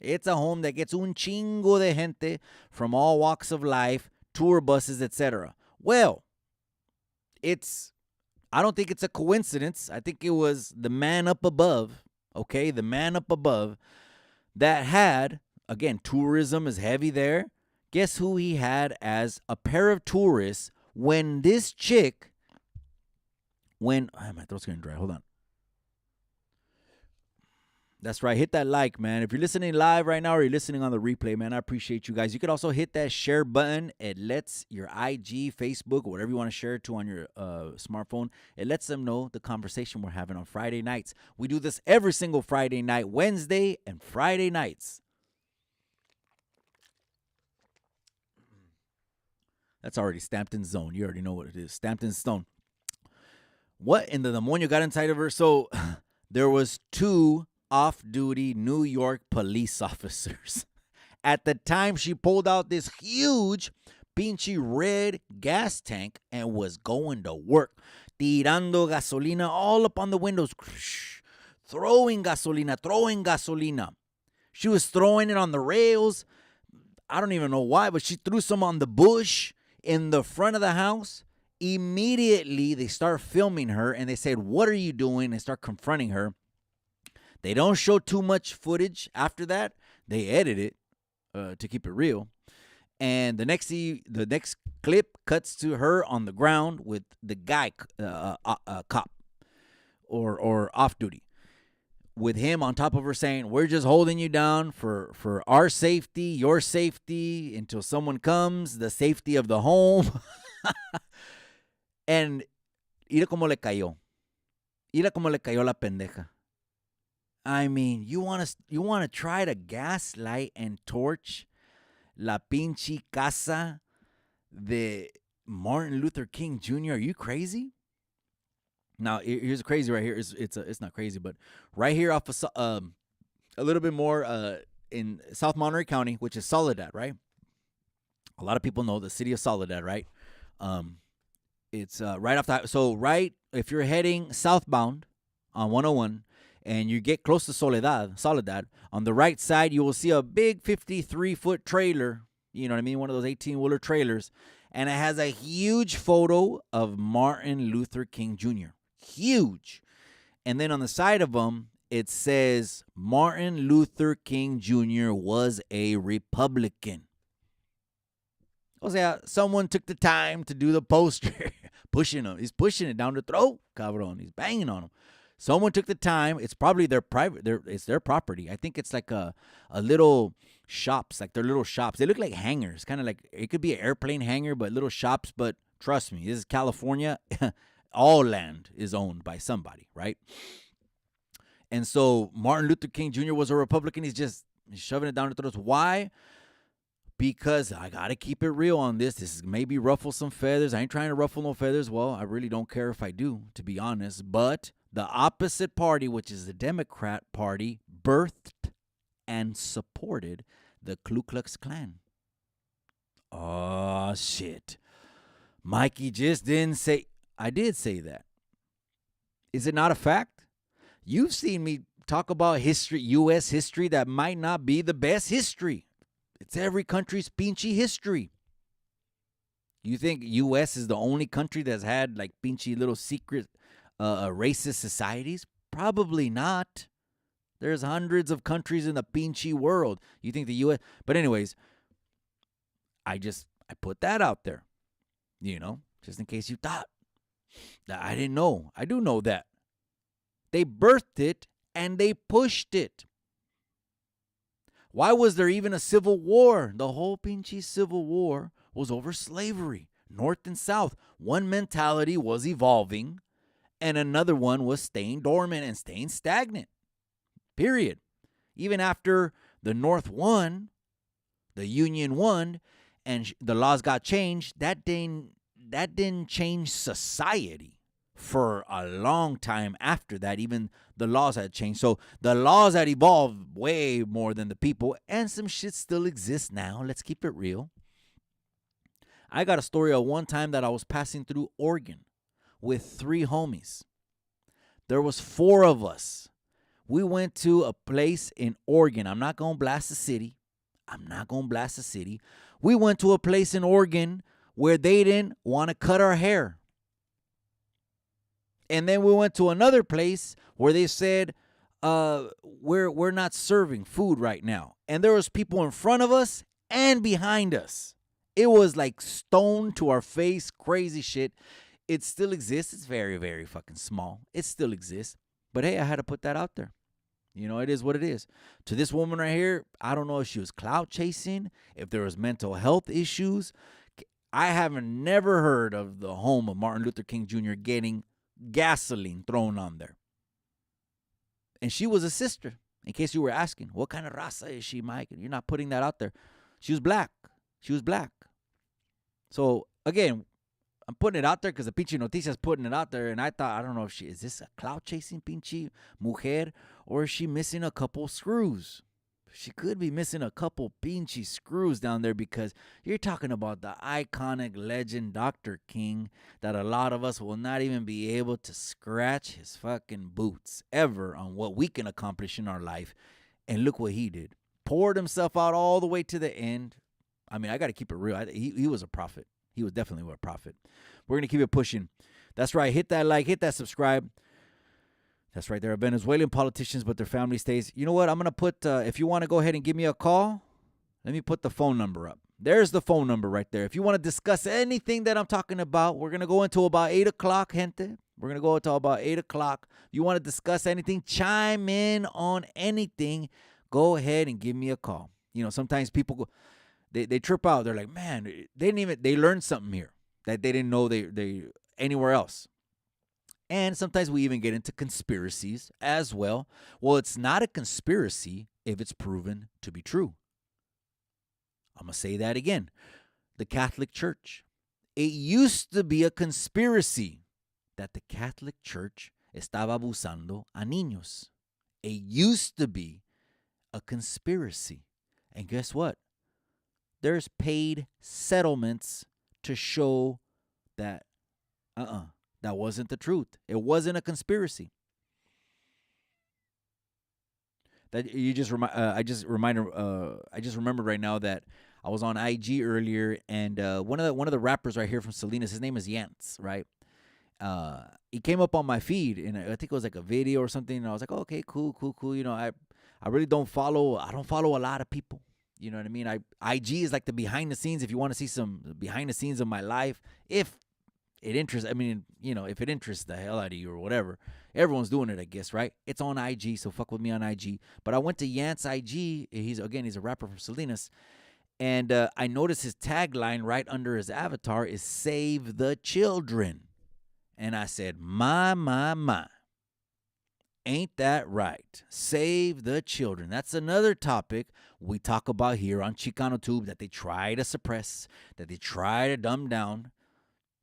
It's a home that gets un chingo de gente from all walks of life, tour buses, etc. Well, I don't think it's a coincidence. I think it was the man up above, okay, the man up above that had, again, tourism is heavy there. Guess who he had as a pair of tourists when this chick, my throat's getting dry. Hold on. That's right. Hit that like, man. If you're listening live right now or you're listening on the replay, man, I appreciate you guys. You could also hit that share button. It lets your IG, Facebook, or whatever you want to share it to on your smartphone. It lets them know the conversation we're having on Friday nights. We do this every single Friday night, Wednesday and Friday nights. That's already stamped in zone. You already know what it is. Stamped in stone. What in the demonio got inside of her? So there was 2 off-duty New York police officers. At the time, she pulled out this huge pinchy red gas tank and was going to work. Tirando gasolina all up on the windows. Throwing gasolina. She was throwing it on the rails. I don't even know why, but she threw some on the bush in the front of the house. Immediately, they start filming her, and they said, "What are you doing?" And start confronting her. They don't show too much footage after that. They edit it to keep it real. And the next clip cuts to her on the ground with the guy, cop, or off duty, with him on top of her saying, "We're just holding you down for our safety, your safety, until someone comes, the safety of the home." And mira cómo le cayó. Mira cómo le cayó la pendeja. I mean, you want to try to gaslight and torch la pinche casa de Martin Luther King Jr. Are you crazy? Now, here's crazy right here. It's not crazy, but right here off of a little bit more in South Monterey County, which is Soledad, right? A lot of people know the city of Soledad, right? It's right off that. So right, if you're heading southbound on 101 and you get close to Soledad, on the right side, you will see a big 53-foot trailer. You know what I mean? One of those 18-wheeler trailers. And it has a huge photo of Martin Luther King Jr. Huge. And then on the side of them, it says Martin Luther King Jr. was a Republican. O sea, someone took the time to do the poster. Pushing him. He's pushing it down the throat, cabron. He's banging on him. Someone took the time. It's probably it's their property. I think it's like a little shops, like their little shops. They look like hangars, kind of like it could be an airplane hangar, but little shops. But trust me, this is California. All land is owned by somebody, right? And so Martin Luther King Jr. was a Republican. He's shoving it down the throats. Why? Because I got to keep it real on this. This is maybe ruffle some feathers. I ain't trying to ruffle no feathers. Well, I really don't care if I do, to be honest. But the opposite party, which is the Democrat Party, birthed and supported the Ku Klux Klan. Oh, shit. Mikey just didn't say. I did say that. Is it not a fact? You've seen me talk about history, U.S. history, that might not be the best history. It's every country's pinchy history. You think U.S. is the only country that's had like pinchy little secret racist societies? Probably not. There's hundreds of countries in the pinchy world. You think the U.S. But anyways, I put that out there, just in case you thought. I didn't know. I do know that. They birthed it and they pushed it. Why was there even a civil war? The whole pinchy civil war was over slavery, North and South. One mentality was evolving and another one was staying dormant and staying stagnant. Period. Even after the North won, the Union won, and the laws got changed, that didn't change society for a long time after that. Even the laws had changed. So the laws had evolved way more than the people, and some shit still exists now. Let's keep it real. I got a story of one time that I was passing through Oregon with 3 homies. There was 4 of us. We went to a place in Oregon. I'm not going to blast the city. We went to a place in Oregon where they didn't want to cut our hair. And then we went to another place where they said, we're not serving food right now. And there was people in front of us and behind us. It was like stone to our face, crazy shit. It still exists. It's very, very fucking small. It still exists. But hey, I had to put that out there. It is what it is. To this woman right here, I don't know if she was clout chasing, if there was mental health issues. I haven't never heard of the home of Martin Luther King Jr. getting gasoline thrown on there. And she was a sister, in case you were asking. What kind of raza is she, Mike? You're not putting that out there. She was black. So, again, I'm putting it out there because the pinche noticia's putting it out there. And I thought, I don't know if is this a clout-chasing pinche mujer, or is she missing a couple screws? She could be missing a couple pinche screws down there, because you're talking about the iconic legend Dr. King that a lot of us will not even be able to scratch his fucking boots ever on what we can accomplish in our life. And look what he did. Poured himself out all the way to the end. I mean, I got to keep it real. He was a prophet. He was definitely a prophet. We're going to keep it pushing. That's right. Hit that like, hit that subscribe. That's right. There are Venezuelan politicians, but their family stays. You know what? I'm going to put, if you want to go ahead and give me a call, let me put the phone number up. There's the phone number right there. If you want to discuss anything that I'm talking about, we're going to go until about 8 o'clock, gente. We're going to go until about 8 o'clock. If you want to discuss anything, chime in on anything, go ahead and give me a call. Sometimes people go, they trip out. They're like, man, they learned something here that they didn't know they anywhere else. And sometimes we even get into conspiracies as well. Well, it's not a conspiracy if it's proven to be true. I'm going to say that again. The Catholic Church. It used to be a conspiracy that the Catholic Church estaba abusando a niños. It used to be a conspiracy. And guess what? There's paid settlements to show that that wasn't the truth. It wasn't a conspiracy. That you just I just remembered right now that I was on IG earlier, and one of the rappers right here from Salinas, his name is Yance, right? He came up on my feed, and I think it was like a video or something, and I was like, oh, okay, cool. I really don't follow a lot of people. You know what I mean? IG is like the behind the scenes. If you want to see some behind the scenes of my life, if it interests the hell out of you or whatever. Everyone's doing it, I guess, right? It's on IG, so fuck with me on IG. But I went to Yance IG. He's a rapper from Salinas. And I noticed his tagline right under his avatar is "Save the Children." And I said, my. Ain't that right? Save the children. That's another topic we talk about here on Chicano Tube that they try to suppress, that they try to dumb down.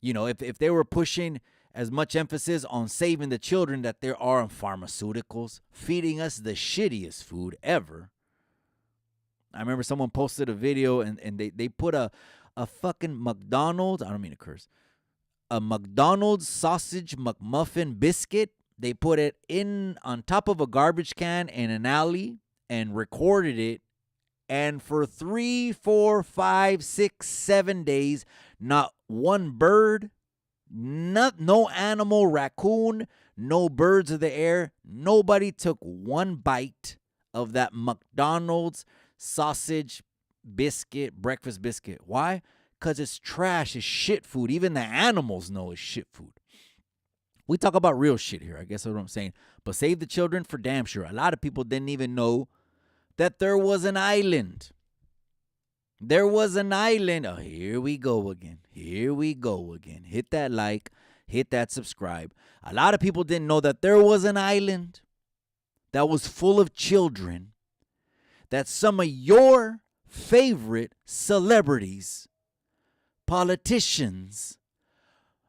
If they were pushing as much emphasis on saving the children that there are on pharmaceuticals, feeding us the shittiest food ever. I remember someone posted a video and they put a fucking McDonald's, I don't mean to curse, a McDonald's sausage McMuffin biscuit. They put it on top of a garbage can in an alley and recorded it. And for 3, 4, 5, 6, 7 days, not one bird, No animal, raccoon, no birds of the air. Nobody took one bite of that McDonald's sausage biscuit, breakfast biscuit. Why? Because it's trash, it's shit food. Even the animals know it's shit food. We talk about real shit here, I guess that's what I'm saying. But save the children for damn sure. A lot of people didn't even know that there was an island. There was an island. Oh, here we go again. Here we go again. Hit that like, hit that subscribe. A lot of people didn't know that there was an island that was full of children, that some of your favorite celebrities, politicians,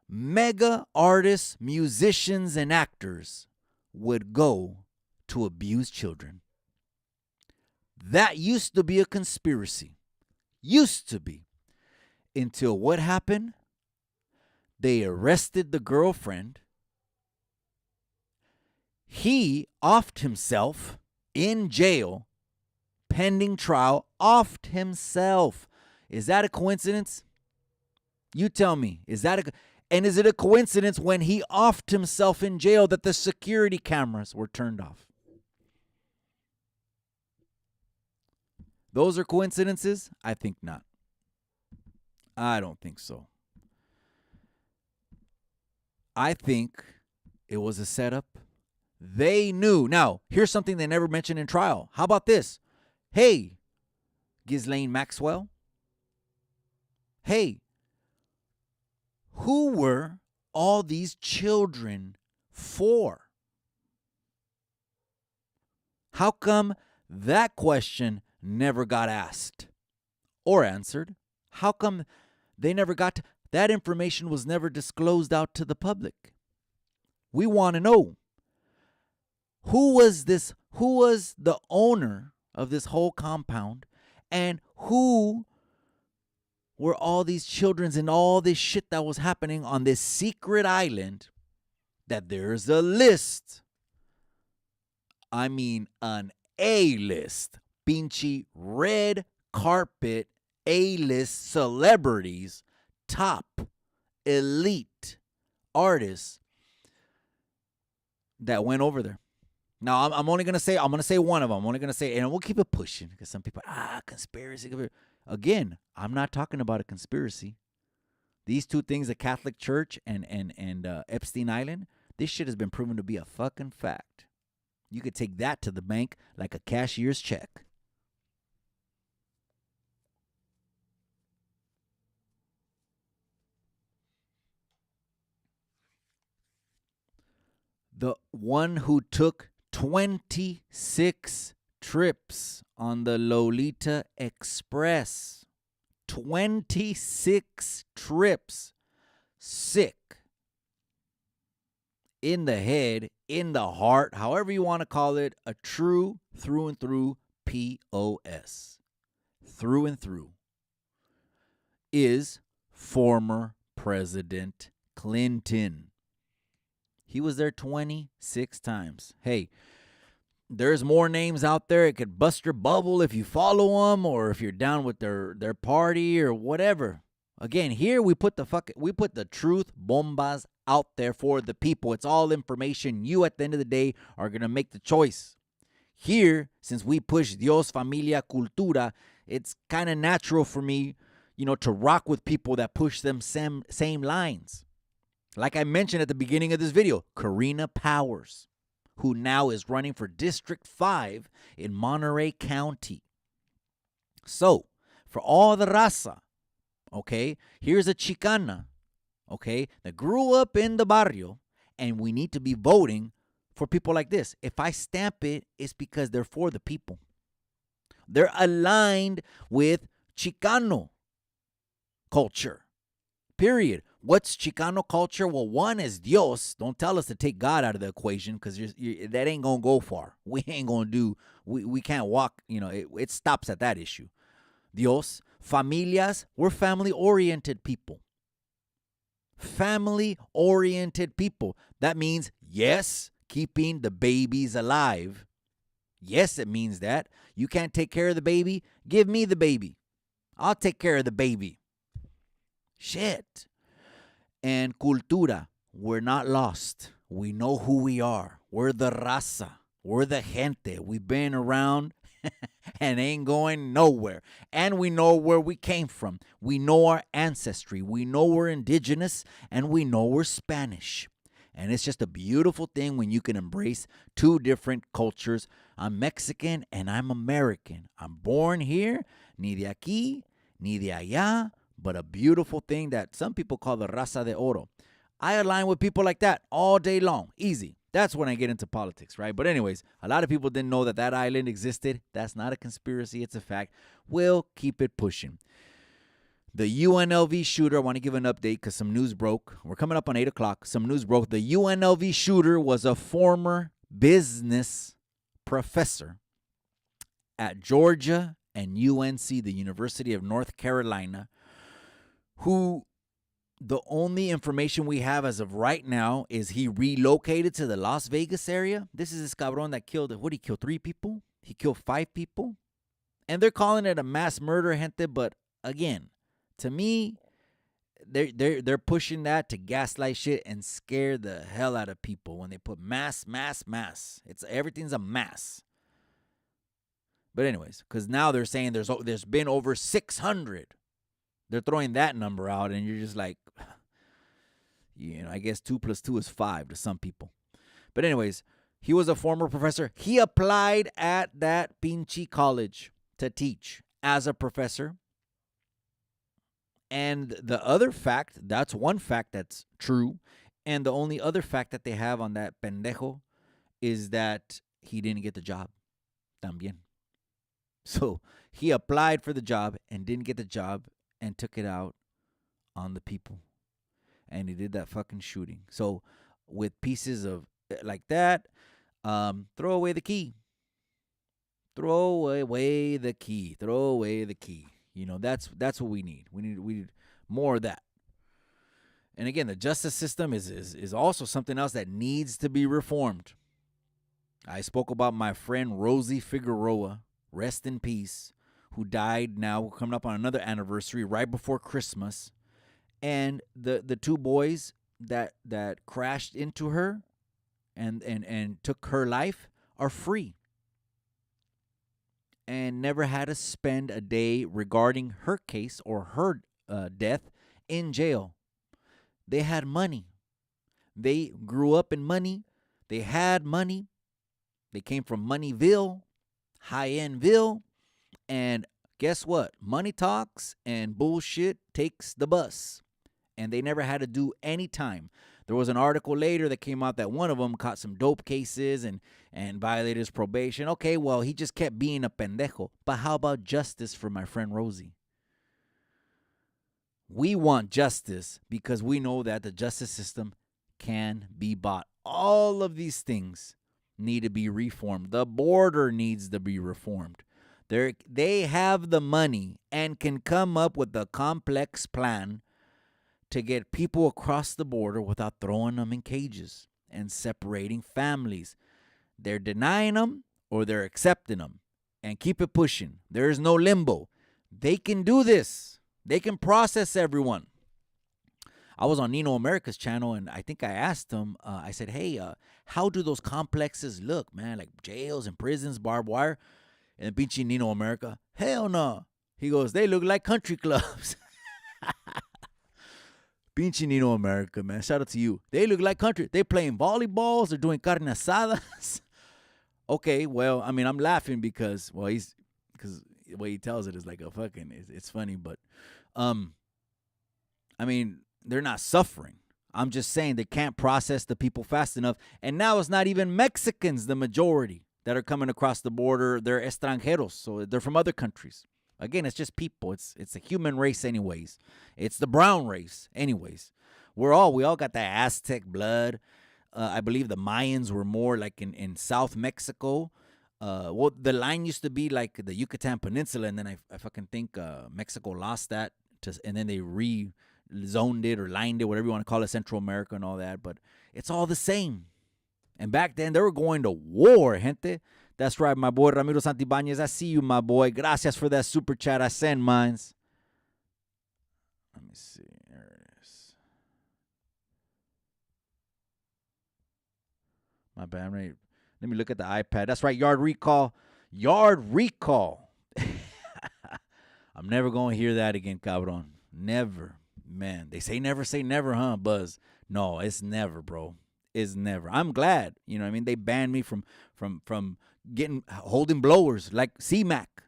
mega artists, musicians, and actors would go to abuse children. That used to be a conspiracy. Used to be. Until what happened? They arrested the girlfriend. He offed himself in jail, pending trial, offed himself. Is that a coincidence? You tell me. Is it a coincidence when he offed himself in jail that the security cameras were turned off? Those are coincidences? I think not. I don't think so. I think it was a setup. They knew. Now, here's something they never mentioned in trial. How about this? Hey, Ghislaine Maxwell. Hey, who were all these children for? How come that question never got asked or answered? How come they never that information was never disclosed out to the public? We want to know, who was the owner of this whole compound, and who were all these children and all this shit that was happening on this secret island that there's a list. I mean, an A-list. Pinchy red carpet A-list celebrities, top elite artists that went over there. Now I'm gonna say one of them. I'm only gonna say, and we'll keep it pushing because some people conspiracy. Again, I'm not talking about a conspiracy. These two things, the Catholic Church and Epstein Island, this shit has been proven to be a fucking fact. You could take that to the bank like a cashier's check. The one who took 26 trips on the Lolita Express. 26 trips. Sick. In the head, in the heart, however you want to call it, a true through and through POS. Through and through. Is former President Clinton. He was there 26 times. Hey, there's more names out there. It could bust your bubble if you follow them or if you're down with their party or whatever. Again, here we put the truth bombas out there for the people. It's all information. You, at the end of the day, are going to make the choice. Here, since we push Dios, Familia, Cultura, it's kind of natural for me, to rock with people that push them same lines. Like I mentioned at the beginning of this video, Karina Powers, who now is running for District 5 in Monterey County. So, for all the raza, okay, here's a Chicana, okay, that grew up in the barrio, and we need to be voting for people like this. If I stamp it, it's because they're for the people. They're aligned with Chicano culture, period. What's Chicano culture? Well, one is Dios. Don't tell us to take God out of the equation because that ain't going to go far. We ain't going to do, we can't walk, it stops at that issue. Dios, familias, we're family-oriented people. Family-oriented people. That means, yes, keeping the babies alive. Yes, it means that. You can't take care of the baby? Give me the baby. I'll take care of the baby. Shit. And cultura. We're not lost. We know who we are. We're the raza. We're the gente. We've been around and ain't going nowhere. And we know where we came from. We know our ancestry. We know we're indigenous, and we know we're Spanish. And it's just a beautiful thing when you can embrace two different cultures. I'm Mexican and I'm American. I'm born here, ni de aquí, ni de allá, but a beautiful thing that some people call the raza de oro. I align with people like that all day long. Easy. That's when I get into politics, right? But anyways, a lot of people didn't know that that island existed. That's not a conspiracy. It's a fact. We'll keep it pushing. The UNLV shooter, I want to give an update because some news broke. We're coming up on 8 o'clock. Some news broke. The UNLV shooter was a former business professor at Georgia and UNC, the University of North Carolina, who the only information we have as of right now is he relocated to the Las Vegas area. This is this cabron that killed, what did he kill, 3 people? He killed 5 people. And they're calling it a mass murder, gente, but again, to me, they're pushing that to gaslight shit and scare the hell out of people when they put mass. Everything's a mass. But anyways, because now they're saying there's been over 600. They're throwing that number out, and you're just like, I guess 2 plus 2 is 5 to some people. But anyways, he was a former professor. He applied at that pinche college to teach as a professor. And the other fact, that's one fact that's true. And the only other fact that they have on that pendejo is that he didn't get the job. También. So he applied for the job and didn't get the job and took it out on the people. And he did that fucking shooting. So with pieces of like that, throw away the key. Throw away the key. Throw away the key. That's what we need. We need more of that. And again, the justice system is also something else that needs to be reformed. I spoke about my friend Rosie Figueroa, rest in peace, who died now, coming up on another anniversary right before Christmas. And the 2 boys that crashed into her and took her life are free. And never had to spend a day regarding her case or her death in jail. They had money. They grew up in money. They had money. They came from Moneyville, high-endville. And guess what? Money talks and bullshit takes the bus. And they never had to do any time. There was an article later that came out that one of them caught some dope cases and violated his probation. Okay, well, he just kept being a pendejo. But how about justice for my friend Rosie? We want justice because we know that the justice system can be bought. All of these things need to be reformed. The border needs to be reformed. They have the money and can come up with a complex plan to get people across the border without throwing them in cages and separating families. They're denying them or they're accepting them. And keep it pushing. There is no limbo. They can do this. They can process everyone. I was on Nino America's channel, and I think I asked him, I said, hey, how do those complexes look, man? Like jails and prisons, barbed wire? And pinche Nino America, hell no. He goes, they look like country clubs. Pinche Nino America, man. Shout out to you. They look like country. They playing volleyballs. They're doing carne asadas. Okay, well, I mean, I'm laughing because the way he tells it is like a fucking, it's funny, but, I mean, they're not suffering. I'm just saying they can't process the people fast enough. And now it's not even Mexicans, the majority that are coming across the border. They're extranjeros, so they're from other countries. Again, it's just people. It's a human race anyways. It's the brown race anyways. We all got that Aztec blood. I believe the Mayans were more like in South Mexico. Well, the line used to be like the Yucatan Peninsula, and then I fucking think Mexico lost that, and then they rezoned it or lined it, whatever you want to call it, Central America and all that. But it's all the same. And back then, they were going to war, gente. That's right, my boy Ramiro Santibáñez. I see you, my boy. Gracias for that super chat. I send mines. Let me see. There it is. My bad. Let me look at the iPad. That's right. Yard recall. Yard recall. I'm never going to hear that again, cabron. Never. Man, they say never, huh, Buzz? No, it's never, bro. It's never. I'm glad. You know what I mean? They banned me from holding blowers like C-Mac.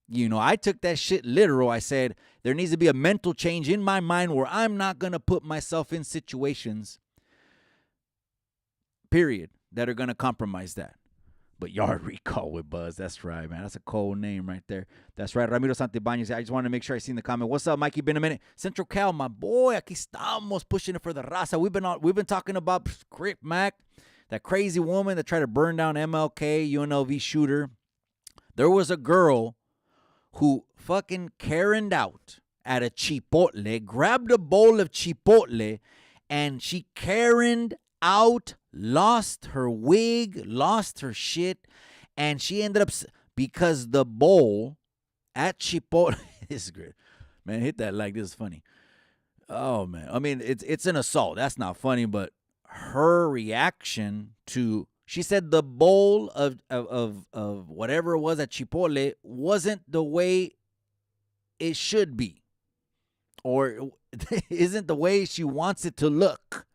You know, I took that shit literal. I said, there needs to be a mental change in my mind where I'm not going to put myself in situations, period, that are going to compromise that. But yard recall with Buzz. That's right, man. That's a cold name right there. That's right. Ramiro Santibañez. I just wanted to make sure I seen the comment. What's up, Mikey? Been a minute. Central Cal, my boy. Aquí estamos pushing it for the raza. We've been talking about Crip Mac, that crazy woman that tried to burn down MLK, UNLV shooter. There was a girl who fucking Karened out at a Chipotle, grabbed a bowl of Chipotle, and she Karened out, lost her wig, lost her shit, and she ended up, because the bowl at Chipotle, this is great. Man, hit that like, this is funny. Oh, man. I mean, it's an assault. That's not funny, but her reaction to, she said the bowl of whatever it was at Chipotle wasn't the way it should be, or isn't the way she wants it to look.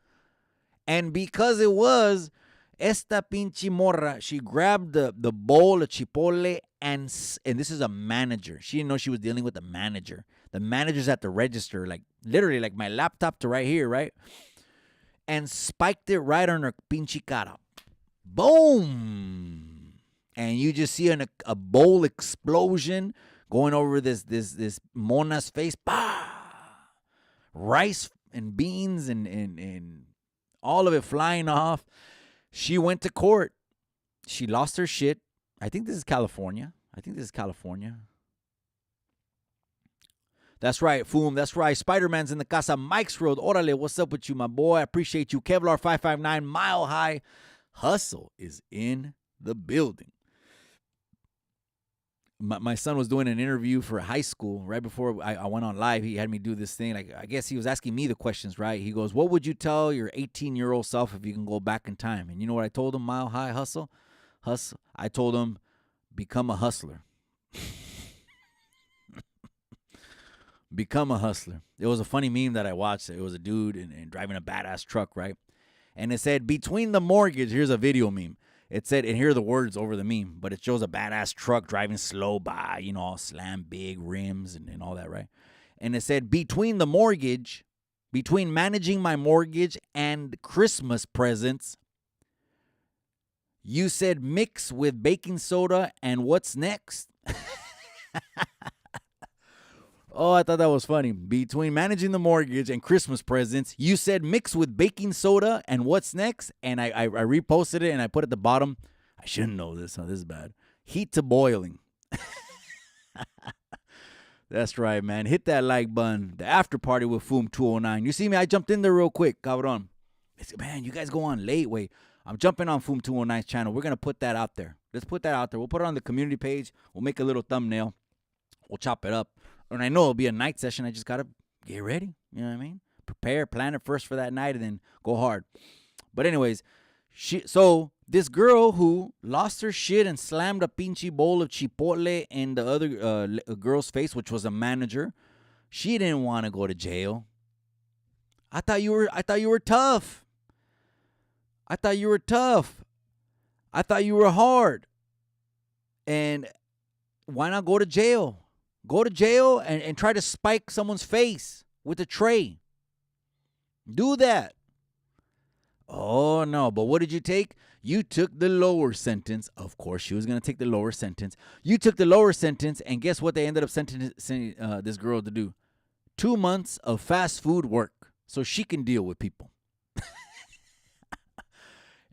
And because it was, esta pinche morra, she grabbed the bowl of Chipotle, and this is a manager. She didn't know she was dealing with a manager. The manager's at the register, like literally like my laptop to right here, right? And spiked it right on her pinche cara. Boom! And you just see a bowl explosion going over this mona's face. Bah! Rice and beans and all of it flying off. She went to court. She lost her shit. I think this is California. That's right, Foom. That's right. Spider-Man's in the casa. Mike's Road. Orale, what's up with you, my boy? I appreciate you. Kevlar 559, Mile High. Hustle is in the building. My son was doing an interview for high school right before I went on live. He had me do this thing. Like, I guess he was asking me the questions, right? He goes, what would you tell your 18-year-old self if you can go back in time? And you know what I told him? Mile High, hustle. I told him, become a hustler. Become a hustler. It was a funny meme that I watched. It was a dude and driving a badass truck, right? And it said, between the mortgage, here's a video meme. It said, and here are the words over the meme, but it shows a badass truck driving slow by, you know, all slam big rims and all that, right? And it said, between managing my mortgage and Christmas presents, you said mix with baking soda and what's next? Oh, I thought that was funny. Between managing the mortgage and Christmas presents, you said mix with baking soda and what's next? And I reposted it and I put at the bottom, I shouldn't know this. This is bad. Heat to boiling. That's right, man. Hit that like button. The after party with Foom 209. You see me? I jumped in there real quick. Cabron. Man, you guys go on late. Wait. I'm jumping on Foom 209's channel. We're going to put that out there. Let's put that out there. We'll put it on the community page. We'll make a little thumbnail. We'll chop it up. And I know it'll be a night session. I just got to get ready. You know what I mean? Prepare, plan it first for that night, and then go hard. But anyways, so this girl who lost her shit and slammed a pinche bowl of Chipotle in the other girl's face, which was a manager, she didn't want to go to jail. I thought you were tough. I thought you were hard. And why not go to jail? Go to jail and try to spike someone's face with a tray. Do that. Oh, no. But what did you take? You took the lower sentence. Of course, she was going to take the lower sentence. You took the lower sentence, and guess what they ended up sentencing this girl to do? 2 months of fast food work so she can deal with people.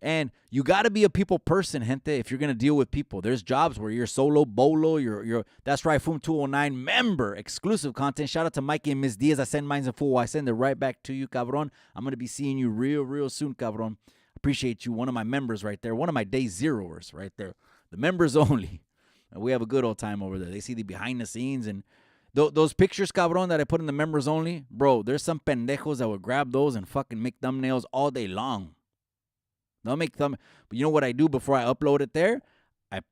And you got to be a people person, gente, if you're going to deal with people. There's jobs where you're solo, bolo, you're that's right, Foom 209 member, exclusive content. Shout out to Mikey and Miss Diaz. I send mines in full. I send it right back to you, cabron. I'm going to be seeing you real soon, cabron. Appreciate you. One of my members right there. One of my day zeroers right there. The members only. We have a good old time over there. They see the behind the scenes and those pictures, cabron, that I put in the members only. Bro, there's some pendejos that would grab those and fucking make thumbnails all day long. Don't make thumb. But you know what I do before I upload it there?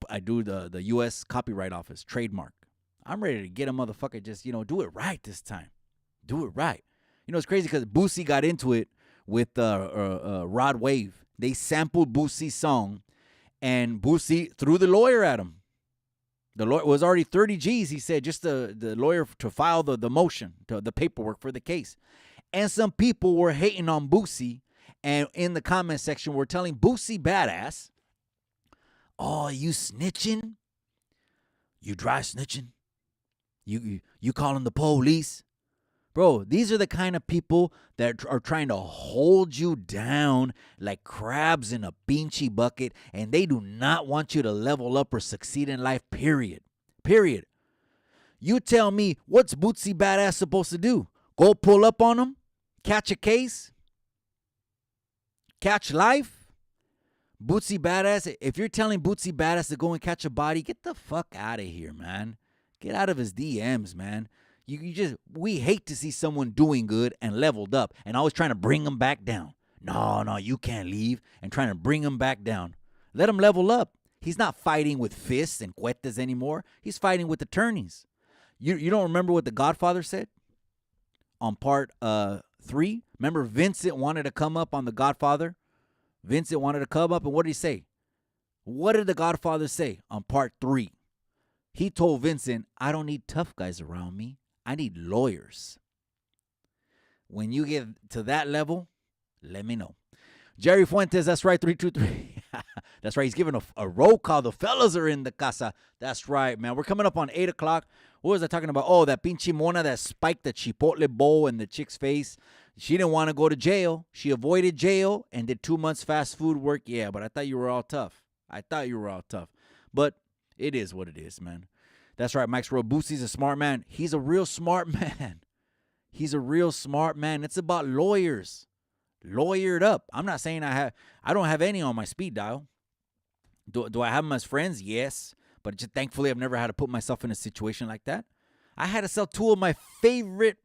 I do the U.S. Copyright Office trademark. I'm ready to get a motherfucker. Just do it right this time. Do it right. It's crazy because Boosie got into it with Rod Wave. They sampled Boosie's song, and Boosie threw the lawyer at him. The lawyer was already 30 G's, he said, just the lawyer to file the motion, the paperwork for the case. And some people were hating on Boosie, and in the comment section were telling Boosie badass, oh, you snitching? You dry snitching? You calling the police? Bro, these are the kind of people that are trying to hold you down like crabs in a beanchy bucket, and they do not want you to level up or succeed in life, period. Period. You tell me, what's Bootsy Badass supposed to do? Go pull up on them? Catch a case? Catch life? Bootsy Badass, if you're telling Bootsy Badass to go and catch a body, get the fuck out of here, man. Get out of his DMs, man. We hate to see someone doing good and leveled up and always trying to bring them back down. No, you can't leave, and trying to bring them back down. Let him level up. He's not fighting with fists and cuetas anymore. He's fighting with attorneys. You don't remember what The Godfather said on part 3? Remember Vincent wanted to come up on The Godfather? Vincent wanted to come up, and what did he say? What did The Godfather say on part 3? He told Vincent, I don't need tough guys around me. I need lawyers. When you get to that level, let me know. Jerry Fuentes, that's right, 323. That's right, he's giving a roll call. The fellas are in the casa. That's right, man. We're coming up on 8 o'clock. What was I talking about? Oh, that pinche mona that spiked the Chipotle bowl in the chick's face. She didn't want to go to jail. She avoided jail and did 2 months fast food work. Yeah, but I thought you were all tough. But it is what it is, man. That's right, Mike's Road. Boosie's a smart man. He's a real smart man. He's a real smart man. It's about lawyers. Lawyered up. I'm not saying I don't have any on my speed dial. Do I have them as friends? Yes. But just thankfully, I've never had to put myself in a situation like that. I had to sell 2 of my favorite,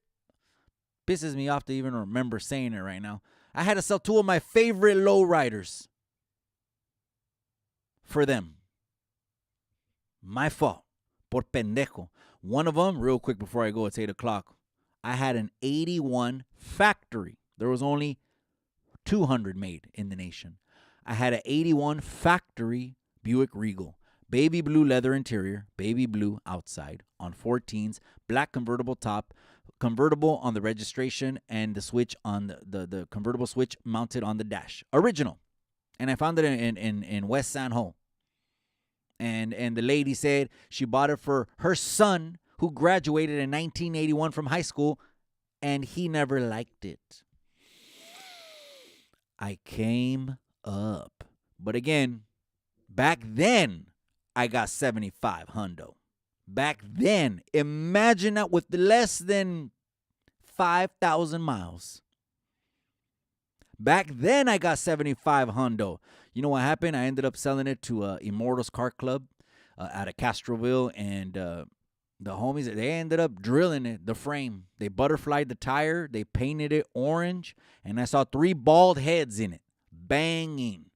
pisses me off to even remember saying it right now. I had to sell 2 of my favorite lowriders for them. My fault. Por pendejo. One of them, real quick before I go, it's 8 o'clock. I had an 81 factory. There was only 200 made in the nation. I had an 81 factory Buick Regal. Baby blue leather interior, baby blue outside on 14s, black convertible top, convertible on the registration, and the switch on the convertible switch mounted on the dash. Original. And I found it in West San Jose. And the lady said she bought it for her son who graduated in 1981 from high school, and he never liked it. I came up. But again, back then, I got 75 hundo. Back then, imagine that with less than 5,000 miles. Back then, I got 75 hundo. You know what happened? I ended up selling it to Immortals Car Club out of Castroville, and the homies, they ended up drilling it, the frame. They butterflied the tire. They painted it orange, and I saw 3 bald heads in it. Banging.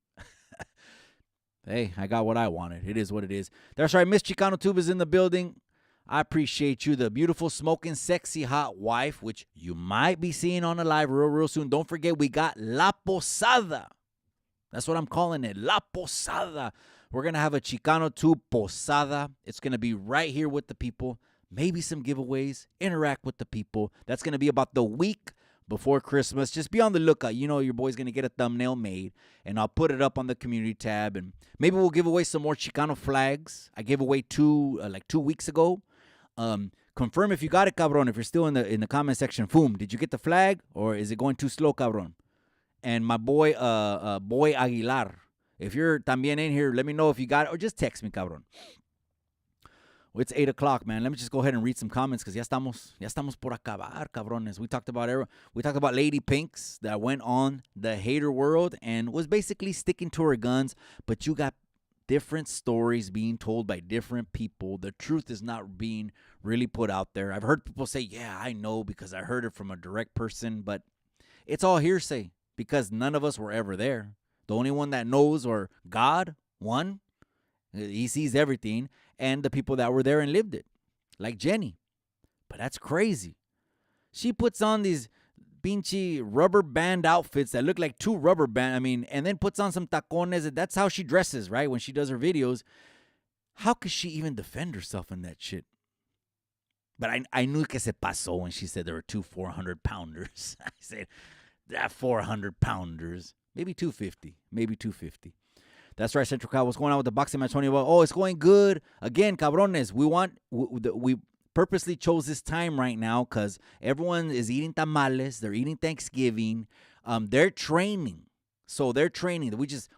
Hey, I got what I wanted. It is what it is. That's right. Miss Chicano Tube is in the building. I appreciate you. The beautiful, smoking, sexy, hot wife, which you might be seeing on the live real soon. Don't forget, we got La Posada. That's what I'm calling it. La Posada. We're going to have a Chicano Tube Posada. It's going to be right here with the people. Maybe some giveaways. Interact with the people. That's going to be about the week before Christmas. Just be on the lookout. You know your boy's going to get a thumbnail made, and I'll put it up on the community tab, and maybe we'll give away some more Chicano flags. I gave away 2 2 weeks ago. Confirm if you got it, cabron. If you're still in the comment section, boom, did you get the flag, or is it going too slow, cabron? And my boy, Boy Aguilar, if you're también in here, let me know if you got it, or just text me, cabron. Well, it's 8 o'clock, man. Let me just go ahead and read some comments, because ya estamos por acabar, cabrones. We talked about Lady Pinks that went on the hater world and was basically sticking to her guns, but you got different stories being told by different people. The truth is not being really put out there. I've heard people say, yeah, I know because I heard it from a direct person, but it's all hearsay because none of us were ever there. The only one that knows, or God, one, he sees everything, and the people that were there and lived it, like Jenny. But that's crazy. She puts on these pinchy rubber band outfits that look like two rubber band. I mean, and then puts on some tacones. That's how she dresses, right? When she does her videos. How could she even defend herself in that shit? But I knew que se pasó when she said there were two 400-pounders. I said, that 400-pounders. Maybe 250. Maybe 250. That's right, Central Cal. What's going on with the boxing match, Tony? Well, oh, it's going good. Again, cabrones, we purposely chose this time right now because everyone is eating tamales. They're eating Thanksgiving. They're training. So they're training.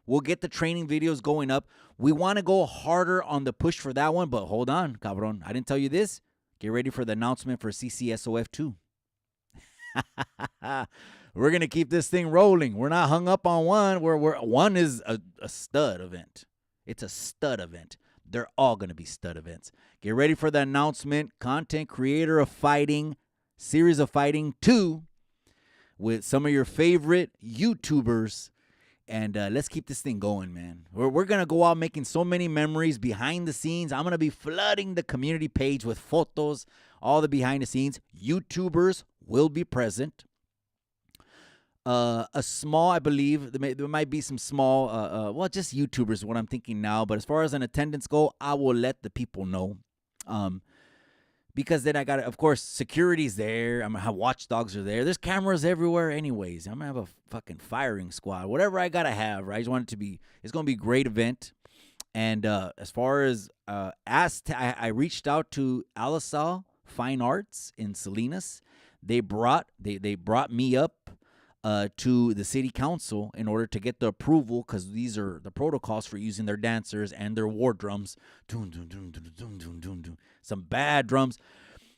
We'll get the training videos going up. We want to go harder on the push for that one, but hold on, cabron. I didn't tell you this. Get ready for the announcement for CCSOF 2. We're going to keep this thing rolling. We're not hung up on one. One is a stud event. It's a stud event. They're all going to be stud events. Get ready for the announcement. Content creator of fighting, series of fighting 2 with some of your favorite YouTubers. And let's keep this thing going, man. We're going to go out making so many memories behind the scenes. I'm going to be flooding the community page with photos, all the behind the scenes. YouTubers will be present. A small, I believe, there might be some small, just YouTubers is what I'm thinking now. But as far as an attendance go, I will let the people know. Because then I got, of course, security's there. I'm going to have watchdogs are there. There's cameras everywhere anyways. I'm going to have a fucking firing squad. Whatever I got to have, right? I just want it to be, it's going to be a great event. And as far as, I reached out to Alisal Fine Arts in Salinas. They brought me up to the city council in order to get the approval, because these are the protocols for using their dancers and their war drums. Some bad drums.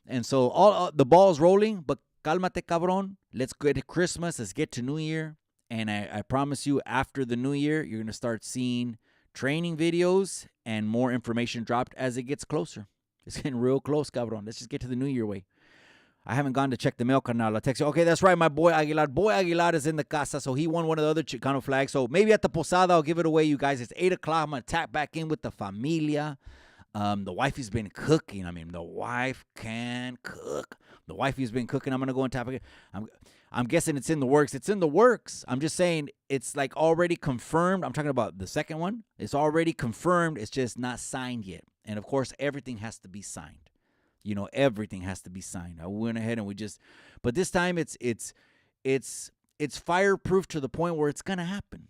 And so all the ball's rolling, but cálmate, cabrón. Let's get to Christmas. Let's get to New Year. And I promise you, after the New Year, you're going to start seeing training videos and more information dropped as it gets closer. It's getting real close, cabrón. Let's just get to the New Year way. I haven't gone to check the mail canal. I'll text you. Okay, that's right. My boy Aguilar. Boy Aguilar is in the casa, so he won one of the other Chicano flags. So maybe at the Posada, I'll give it away, you guys. It's 8 o'clock. I'm going to tap back in with the familia. The wifey's been cooking. I mean, the wife can cook. The wifey's been cooking. I'm going to go and tap again. I'm guessing it's in the works. It's in the works. I'm just saying it's like already confirmed. I'm talking about the second one. It's already confirmed. It's just not signed yet. And, of course, everything has to be signed. You know, everything has to be signed. I went ahead and but this time it's fireproof to the point where it's gonna happen.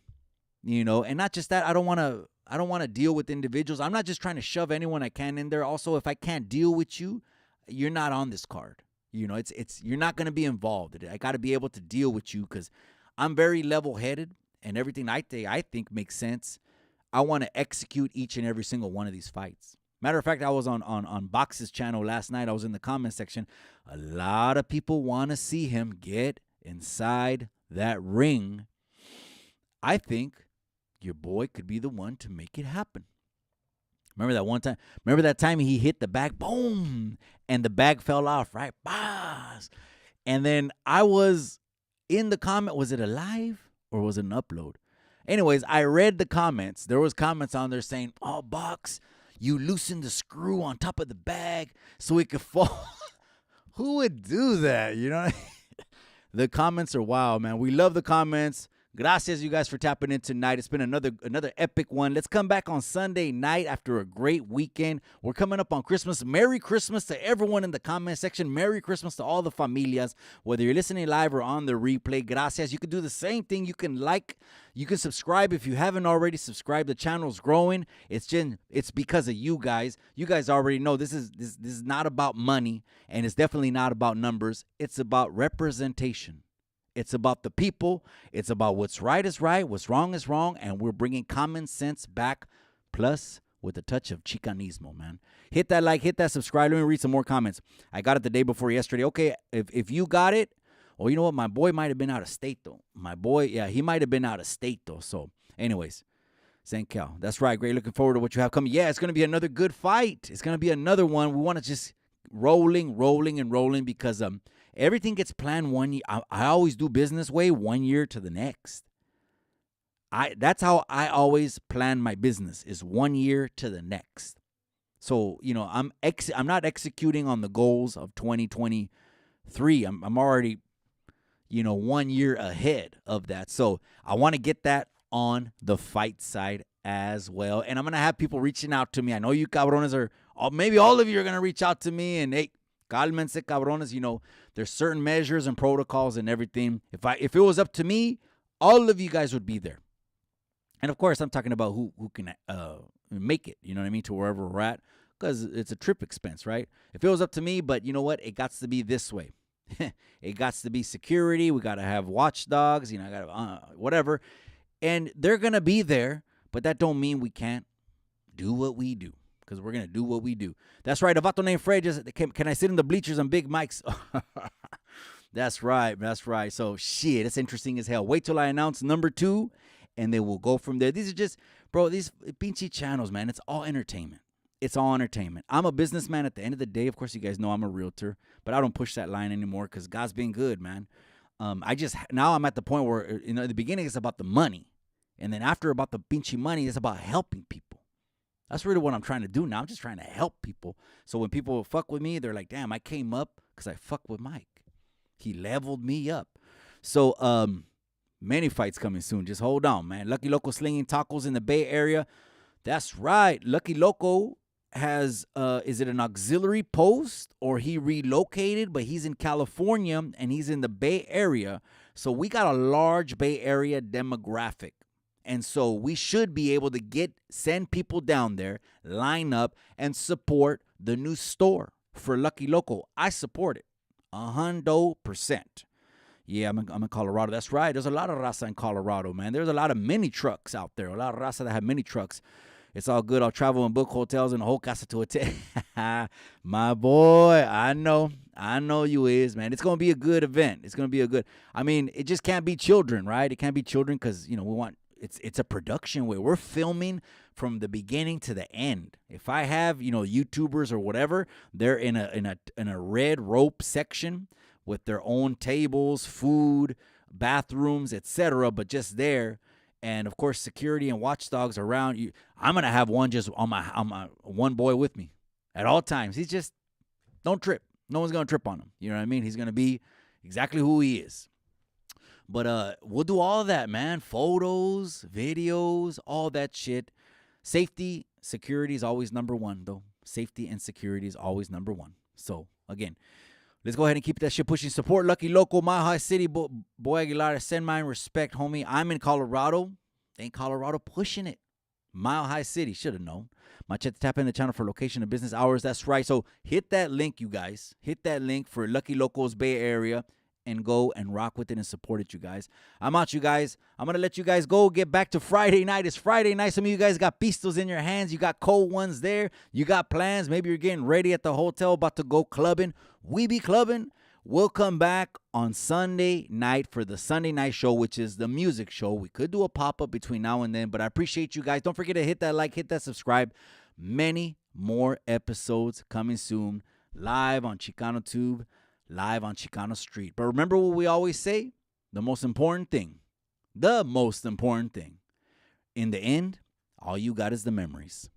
You know, and not just that. I don't want to deal with individuals. I'm not just trying to shove anyone I can in there. Also, if I can't deal with you, you're not on this card. You know, it's you're not gonna be involved. I got to be able to deal with you because I'm very level-headed, and everything I think makes sense. I want to execute each and every single one of these fights. Matter of fact, I was on Box's channel last night. I was in the comment section. A lot of people want to see him get inside that ring. I think your boy could be the one to make it happen. Remember that one time? Remember that time he hit the bag? Boom! And the bag fell off, right? Boss! And then I was in the comment. Was it a live or was it an upload? Anyways, I read the comments. There was comments on there saying, oh, Box, you loosened the screw on top of the bag so it could fall. Who would do that? You know, the comments are wild, man. We love the comments. Gracias, you guys, for tapping in tonight. It's been another epic one. Let's come back on Sunday night after a great weekend. We're coming up on Christmas. Merry Christmas to everyone in the comment section. Merry Christmas to all the familias. Whether you're listening live or on the replay, gracias. You can do the same thing. You can like, you can subscribe if you haven't already subscribed. The channel's growing. It's because of you guys. You guys already know this is not about money, and it's definitely not about numbers. It's about representation. It's about the people. It's about what's right is right, what's wrong is wrong, and we're bringing common sense back, plus with a touch of Chicanismo, man. Hit that like, hit that subscribe. Let me read some more comments. I got it the day before yesterday. Okay, if you got it, oh, you know what? My boy might have been out of state, though. My boy, yeah, he might have been out of state, though. So, anyways, St. Cal. That's right. Great. Looking forward to what you have coming. Yeah, it's going to be another good fight. It's going to be another one. We want to just rolling because everything gets planned 1 year. I always do business way 1 year to the next. That's how I always plan my business, is 1 year to the next. So, I'm not executing on the goals of 2023. I'm already, 1 year ahead of that. So I want to get that on the fight side as well. And I'm going to have people reaching out to me. I know you cabrones maybe all of you are going to reach out to me and, hey, cálmense cabrones. There's certain measures and protocols and everything. If it was up to me, all of you guys would be there. And of course, I'm talking about who can make it, you know what I mean, to wherever we're at, because it's a trip expense, right? If it was up to me, but you know what? It got to be this way. It got to be security. We got to have watchdogs, whatever. And they're going to be there, but that don't mean we can't do what we do, because we're going to do what we do. That's right. A vato named Fred just, can I sit in the bleachers on big mics? That's right. So, shit, it's interesting as hell. Wait till I announce number 2, and they will go from there. These are just, bro, these pinchy channels, man, it's all entertainment. It's all entertainment. I'm a businessman at the end of the day. Of course, you guys know I'm a realtor, but I don't push that line anymore because God's been good, man. Now I'm at the point where, in the beginning, it's about the money. And then after about the pinchy money, it's about helping people. That's really what I'm trying to do now. I'm just trying to help people. So when people fuck with me, they're like, damn, I came up because I fucked with Mike. He leveled me up. So, many fights coming soon. Just hold on, man. Lucky Loco slinging tacos in the Bay Area. That's right. Lucky Loco has, is it an auxiliary post or he relocated, but he's in California and he's in the Bay Area. So we got a large Bay Area demographic. And so we should be able to send people down there, line up, and support the new store for Lucky Loco. I support it 100%. Yeah, I'm in Colorado. That's right. There's a lot of raza in Colorado, man. There's a lot of mini trucks out there. A lot of raza that have mini trucks. It's all good. I'll travel and book hotels in the whole casa to hotel. My boy, I know you is, man. It's going to be a good event. It's going to be a good, it just can't be children, right? It can't be children because, we want, it's a production where we're filming from the beginning to the end. If I have, YouTubers or whatever, they're in a red rope section with their own tables, food, bathrooms, etc., but just there. And of course, security and watchdogs around you. I'm gonna have one just on my one boy with me at all times. He's just, don't trip. No one's gonna trip on him. You know what I mean? He's gonna be exactly who he is. But we'll do all of that, man. Photos, videos, all that shit. Safety, security is always number one, though. Safety and security is always number one. So again, let's go ahead and keep that shit pushing. Support Lucky Loco, Mile High City, Boy Aguilar. Send my respect, homie. I'm in Colorado. Ain't Colorado pushing it. Mile High City. Should have known. Machete, tap in the channel for location and business hours. That's right. So hit that link, you guys. Hit that link for Lucky Loco's Bay Area and go and rock with it and support it, you guys. I'm out, you guys. I'm going to let you guys go. Get back to Friday night. It's Friday night. Some of you guys got pistols in your hands. You got cold ones there. You got plans. Maybe you're getting ready at the hotel, about to go clubbing. We be clubbing. We'll come back on Sunday night for the Sunday night show, which is the music show. We could do a pop-up between now and then, but I appreciate you guys. Don't forget to hit that like, hit that subscribe. Many more episodes coming soon, live on Chicano Tube, live on Chicano Street. But remember what we always say? The most important thing, in the end, all you got is the memories.